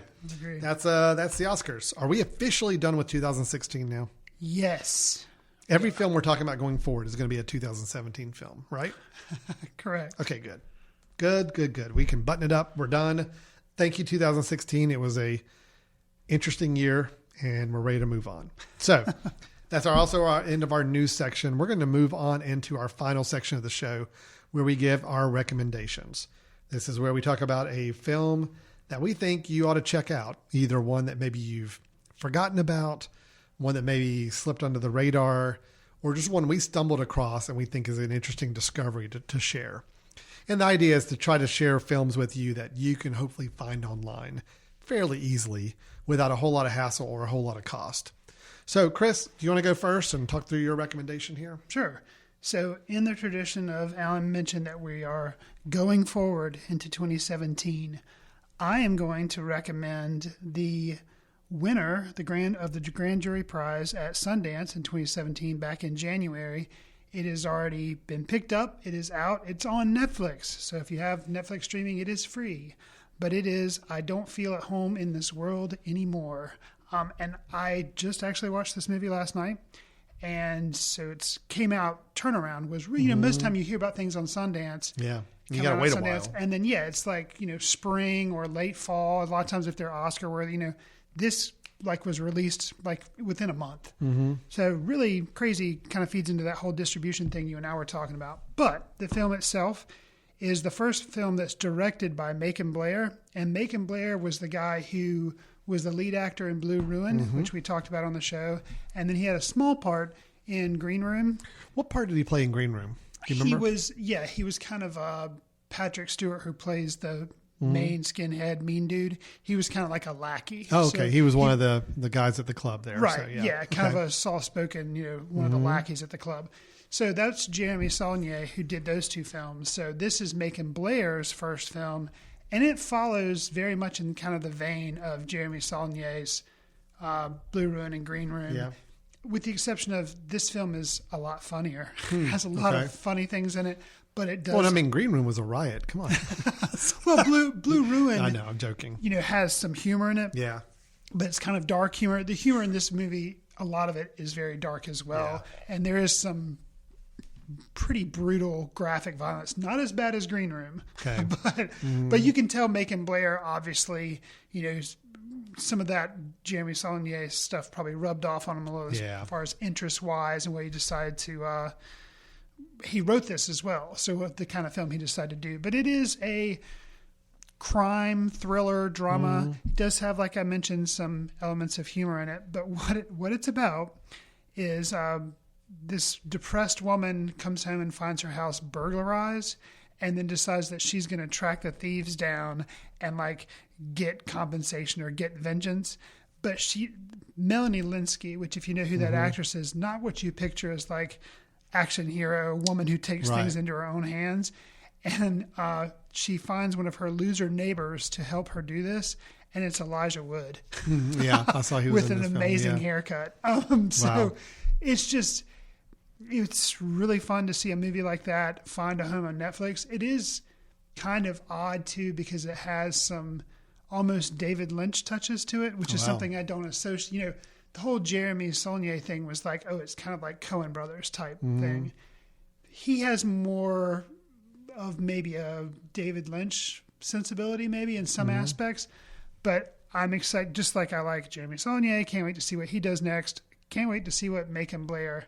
that's the Oscars. Are we officially done with 2016 now? Yes. Every film we're talking about going forward is going to be a 2017 film, right? Correct. Okay, good. Good. We can button it up. We're done. Thank you, 2016. It was a interesting year, and we're ready to move on. So that's also our end of our news section. We're going to move on into our final section of the show where we give our recommendations. This is where we talk about a film that we think you ought to check out, either one that maybe you've forgotten about, one that maybe slipped under the radar, or just one we stumbled across and we think is an interesting discovery to share. And the idea is to try to share films with you that you can hopefully find online fairly easily without a whole lot of hassle or a whole lot of cost. So, Chris, do you want to go first and talk through your recommendation here? Sure. So, in the tradition of Alan mentioned that we are going forward into 2017, I am going to recommend the winner of the Grand Jury Prize at Sundance in 2017 back in January. It has already been picked up. It is out. It's on Netflix. So if you have Netflix streaming, it is free. But it is I Don't Feel at Home in This World Anymore. And I just actually watched this movie last night. And so it came out, turnaround was, most of the time you hear about things on Sundance. Yeah. You got to wait a while. And then, it's like, spring or late fall. A lot of times if they're Oscar worthy, this was released within a month. Mm-hmm. So really crazy, kind of feeds into that whole distribution thing you and I were talking about. But the film itself is the first film that's directed by Macon Blair. And Macon Blair was the guy who was the lead actor in Blue Ruin, which we talked about on the show. And then he had a small part in Green Room. What part did he play in Green Room? Do you remember? He was kind of Patrick Stewart, who plays the main skinhead mean dude. He was kind of like a lackey. Oh, okay. So he was one of the guys at the club there. Right. So, yeah. Kind of a soft-spoken, one of the lackeys at the club. So that's Jeremy Saulnier who did those two films. So this is Macon Blair's first film, and it follows very much in kind of the vein of Jeremy Saulnier's Blue Ruin and Green Room. Yeah. With the exception of this film is a lot funnier. It has a lot of funny things in it. But it does. Well, I mean, Green Room was a riot. Come on. Well, Blue Ruin. I know, I'm joking. Has some humor in it. Yeah. But it's kind of dark humor. The humor in this movie, a lot of it is very dark as well. Yeah. And there is some pretty brutal graphic violence. Not as bad as Green Room. Okay. But you can tell Macon Blair, obviously, some of that Jeremy Saulnier stuff probably rubbed off on him a little as far as interest-wise and what he decided to... he wrote this as well, so the kind of film he decided to do. But it is a crime, thriller, drama. It does have, like I mentioned, some elements of humor in it. But what it's about is this depressed woman comes home and finds her house burglarized and then decides that she's going to track the thieves down and, get compensation or get vengeance. But Melanie Linsky, which if you know who that actress is, not what you picture as, action hero, a woman who takes things into her own hands. And she finds one of her loser neighbors to help her do this, and it's Elijah Wood. Yeah, I saw he was with in an this amazing film. haircut. So it's really fun to see a movie like that find a home on Netflix. It is kind of odd too because it has some almost David Lynch touches to it, which is something I don't associate. the whole Jeremy Saulnier thing was like, oh, it's kind of like Coen Brothers type thing. He has more of maybe a David Lynch sensibility, maybe in some aspects, but I'm excited. Just like I like Jeremy Saulnier, can't wait to see what he does next. Can't wait to see what Macon Blair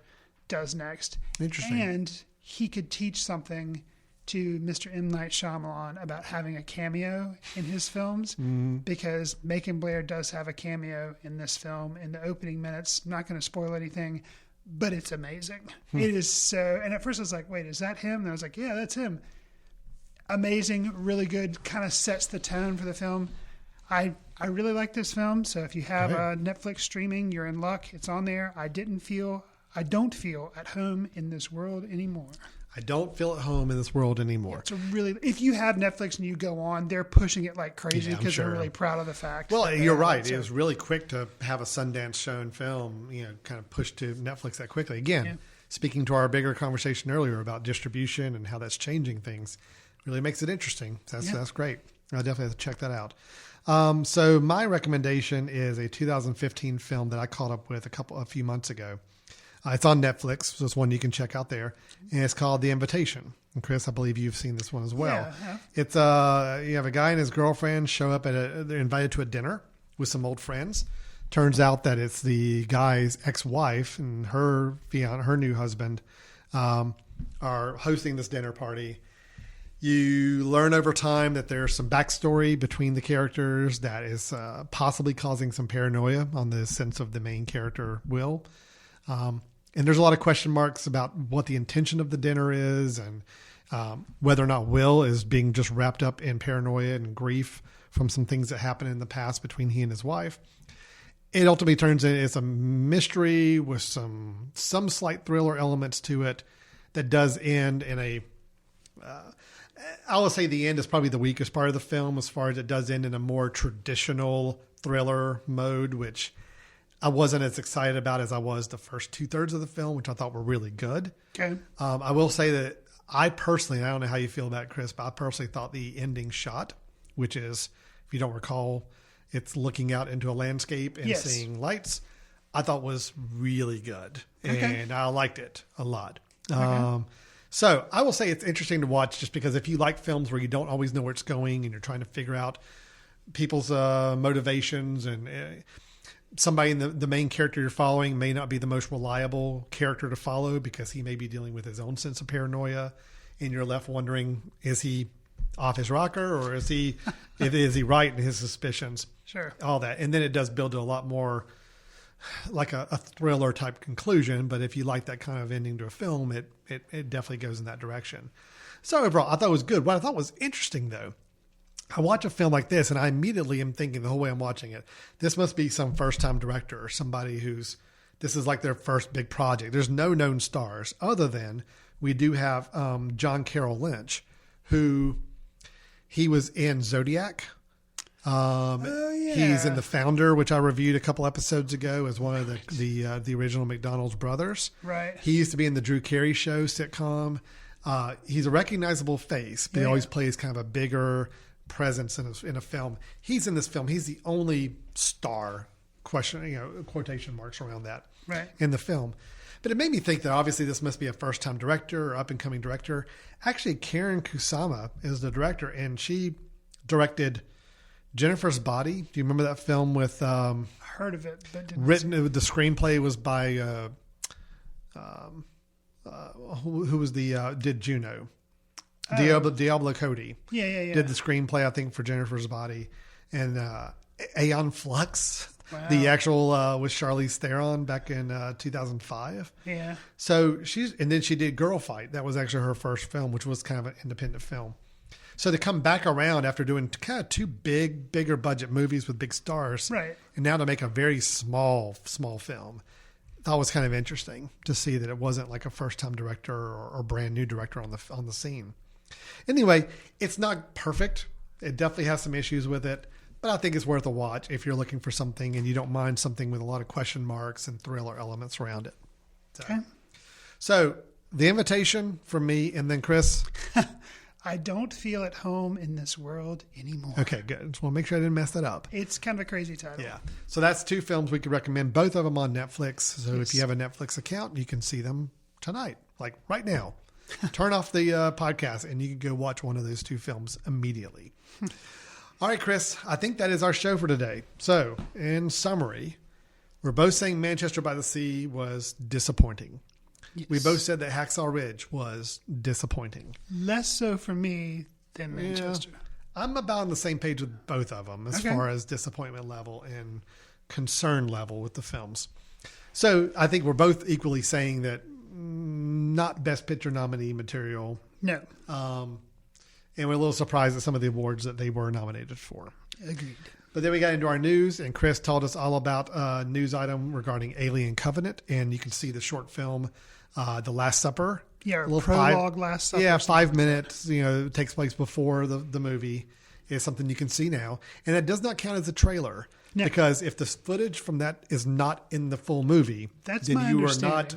does next. Interesting. And he could teach something to Mr. M. Night Shyamalan about having a cameo in his films, because Macon Blair does have a cameo in this film in the opening minutes. I'm not going to spoil anything, but it's amazing. It is so, and at first I was like, wait, is that him? And I was like, yeah, that's him. Amazing, really good, kind of sets the tone for the film. I really like this film, so if you have Netflix streaming, you're in luck. It's on there. I don't feel at home in this world anymore. I don't feel at home in this world anymore. It's a really, if you have Netflix and you go on, they're pushing it like crazy because they're really proud of the fact. Well, you're right. It was really quick to have a Sundance shown film, kind of pushed to Netflix that quickly. Again, speaking to our bigger conversation earlier about distribution and how that's changing things, really makes it interesting. That's great. I definitely have to check that out. So my recommendation is a 2015 film that I caught up with a few months ago. It's on Netflix, so it's one you can check out there, and it's called The Invitation. And Chris, I believe you've seen this one as well. Yeah. It's you have a guy and his girlfriend show up they're invited to a dinner with some old friends. Turns out that it's the guy's ex-wife and her new husband are hosting this dinner party. You learn over time that there's some backstory between the characters that is possibly causing some paranoia on the sense of the main character, Will. And there's a lot of question marks about what the intention of the dinner is and whether or not Will is being just wrapped up in paranoia and grief from some things that happened in the past between he and his wife. It ultimately turns into it's a mystery with some slight thriller elements to it that does end in a... I will say the end is probably the weakest part of the film as far as it does end in a more traditional thriller mode, which I wasn't as excited about as I was the first 2/3 of the film, which I thought were really good. Okay. I will say that I don't know how you feel about it, Chris, but I personally thought the ending shot, which is, if you don't recall, it's looking out into a landscape and seeing lights, I thought was really good. Okay. And I liked it a lot. Okay. So I will say it's interesting to watch just because if you like films where you don't always know where it's going and you're trying to figure out people's motivations and somebody in the main character you're following may not be the most reliable character to follow because he may be dealing with his own sense of paranoia and you're left wondering, is he off his rocker or is he right in his suspicions? Sure. All that. And then it does build to a lot more like a thriller type conclusion. But if you like that kind of ending to a film, it definitely goes in that direction. So overall, I thought it was good. What I thought was interesting though, I watch a film like this and I immediately am thinking the whole way I'm watching it, this must be some first time director or somebody this is like their first big project. There's no known stars other than we do have John Carroll Lynch, who he was in Zodiac. He's in The Founder, which I reviewed a couple episodes ago as one of the original McDonald's brothers. Right. He used to be in the Drew Carey Show sitcom. He's a recognizable face, but he always plays kind of a bigger presence in a film. He's in this film. He's the only star, quotation marks around that, in the film. But it made me think that obviously this must be a first-time director or up-and-coming director. Actually, Karen Kusama is the director, and she directed Jennifer's Body. Do you remember that film with... heard of it, but didn't the screenplay was by... who was did Juno? Diablo Cody. Yeah. Did the screenplay, I think, for Jennifer's Body. And Aeon Flux, the actual with Charlize Theron back in 2005. Yeah. So and then she did Girl Fight. That was actually her first film, which was kind of an independent film. So to come back around after doing kind of two bigger budget movies with big stars, right, and now to make a very small film, I thought was kind of interesting to see that it wasn't like a first time director or brand new director on the scene. Anyway, it's not perfect. It definitely has some issues with it, but I think it's worth a watch if you're looking for something and you don't mind something with a lot of question marks and thriller elements around it. Okay. So The Invitation from me, and then Chris. I don't feel at home in this world anymore. Okay, good. Just want to make sure I didn't mess that up. It's kind of a crazy title. Yeah. So that's 2 films we could recommend, both of them on Netflix. So if you have a Netflix account, you can see them tonight, like right now. Turn off the podcast and you can go watch one of those 2 films immediately. All right, Chris, I think that is our show for today. So in summary, we're both saying Manchester by the Sea was disappointing. Yes. We both said that Hacksaw Ridge was disappointing. Less so for me than Manchester. Yeah, I'm about on the same page with both of them as far as disappointment level and concern level with the films. So I think we're both equally saying that not Best Picture nominee material. No. And we're a little surprised at some of the awards that they were nominated for. Agreed. But then we got into our news, and Chris told us all about a news item regarding Alien Covenant, and you can see the short film, The Last Supper. Yeah, prologue, Last Supper. Yeah, 5 minutes. It takes place before the movie. Is something you can see now, and it does not count as a trailer because if the footage from that is not in the full movie, then you are not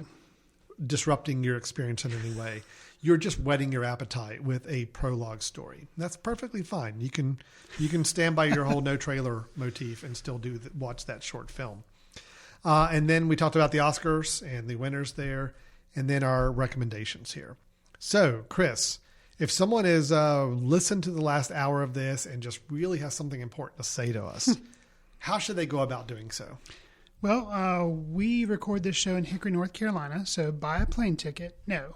disrupting your experience in any way. You're just whetting your appetite with a prologue story. That's perfectly fine. You can stand by your whole no trailer motif and still watch that short film. And then we talked about the Oscars and the winners there, and then our recommendations here. So, Chris, if someone has listened to the last hour of this and just really has something important to say to us, how should they go about doing so? Well, we record this show in Hickory, North Carolina, so buy a plane ticket. No.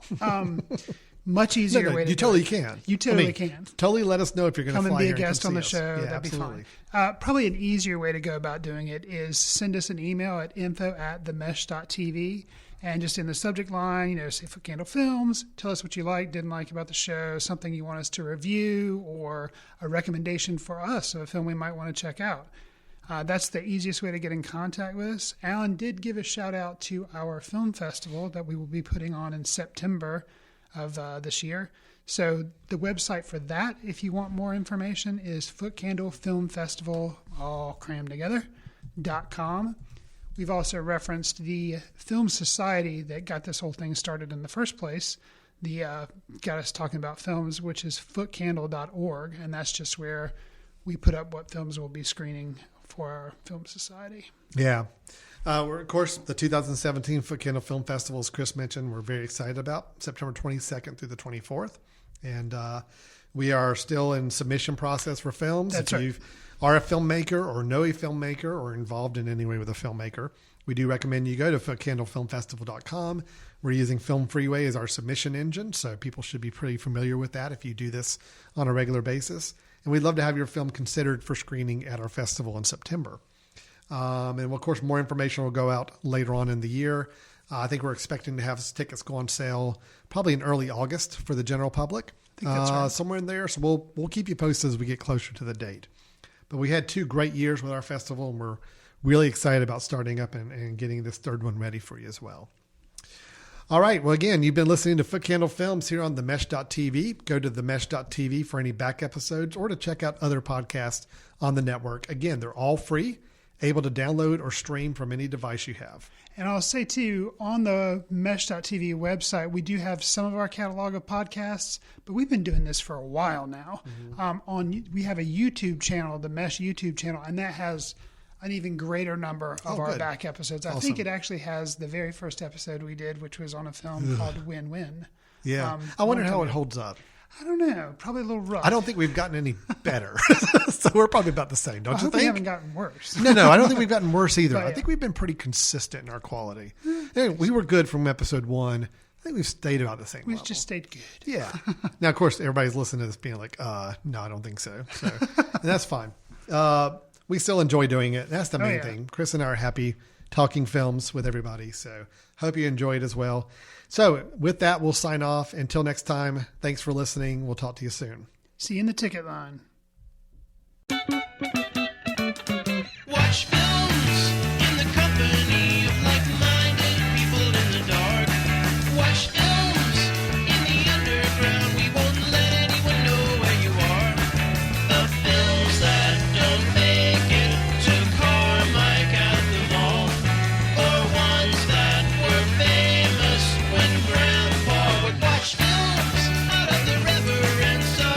Much easier way to you do totally it. can. You totally can. Totally let us know if you're going to fly come and be here a guest on the us. show. Yeah, that'd absolutely. be fine. Probably an easier way to go about doing it is send us an email at info@themesh.tv and just in the subject line, say Footcandle Films. Tell us what you liked, didn't like about the show, something you want us to review, or a recommendation for us of a film we might want to check out. That's the easiest way to get in contact with us. Alan did give a shout out to our film festival that we will be putting on in September of this year. So the website for that, if you want more information, is Footcandle Film Festival, all crammed together, .com. We've also referenced the Film Society that got this whole thing started in the first place. Got us talking about films, which is footcandle.org, and that's just where we put up what films we'll be screening for our Film Society. Yeah. We're, of course, the 2017 Footcandle Film Festival, as Chris mentioned, we're very excited about, September 22nd through the 24th. And we are still in submission process for films. That's if right. you are a filmmaker or know a filmmaker or involved in any way with a filmmaker, we do recommend you go to footcandlefilmfestival.com. We're using Film Freeway as our submission engine, so people should be pretty familiar with that if you do this on a regular basis. And we'd love to have your film considered for screening at our festival in September. And of course, more information will go out later on in the year. I think we're expecting to have tickets go on sale probably in early August for the general public. I think that's right. Somewhere in there. So we'll keep you posted as we get closer to the date. But we had 2 great years with our festival, and we're really excited about starting up and getting this third one ready for you as well. All right. Well, again, you've been listening to Footcandle Films here on themesh.tv. Go to themesh.tv for any back episodes or to check out other podcasts on the network. Again, they're all free, able to download or stream from any device you have. And I'll say, too, on the mesh.tv website, we do have some of our catalog of podcasts, but we've been doing this for a while now. Mm-hmm. We have a YouTube channel, the Mesh YouTube channel, and that has an even greater number of our back episodes. I think it actually has the very first episode we did, which was on a film called Win-Win. Yeah. I wonder how it holds up. I don't know. Probably a little rough. I don't think we've gotten any better. So we're probably about the same, don't you think? We haven't gotten worse. No, I don't think we've gotten worse either. But, I think we've been pretty consistent in our quality. Anyway, we were good from episode 1. I think we've stayed about the same level. We've just stayed good. Yeah. Now, of course, everybody's listening to this being like, no, I don't think so. So and that's fine. We still enjoy doing it. That's the main thing. Chris and I are happy talking films with everybody. So hope you enjoy it as well. So with that, we'll sign off. Until next time, thanks for listening. We'll talk to you soon. See you in the ticket line. Watch films in the company of like-minded people in the dark. Watch films in the underground. We won't let anyone know where you are. The films that don't make it to Carmike at the mall, or ones that were famous when Grandpa would watch films out of the reverence of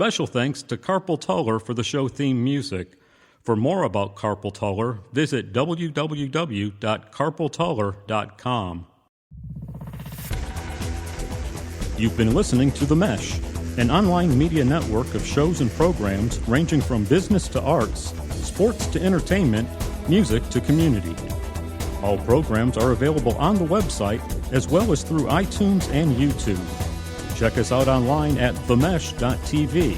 special thanks to Carpal Tuller for the show theme music. For more about Carpal Tuller, visit www.carpaltuller.com. You've been listening to The Mesh, an online media network of shows and programs ranging from business to arts, sports to entertainment, music to community. All programs are available on the website as well as through iTunes and YouTube. Check us out online at themesh.tv.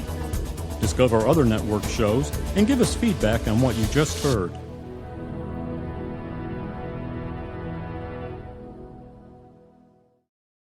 Discover other network shows and give us feedback on what you just heard.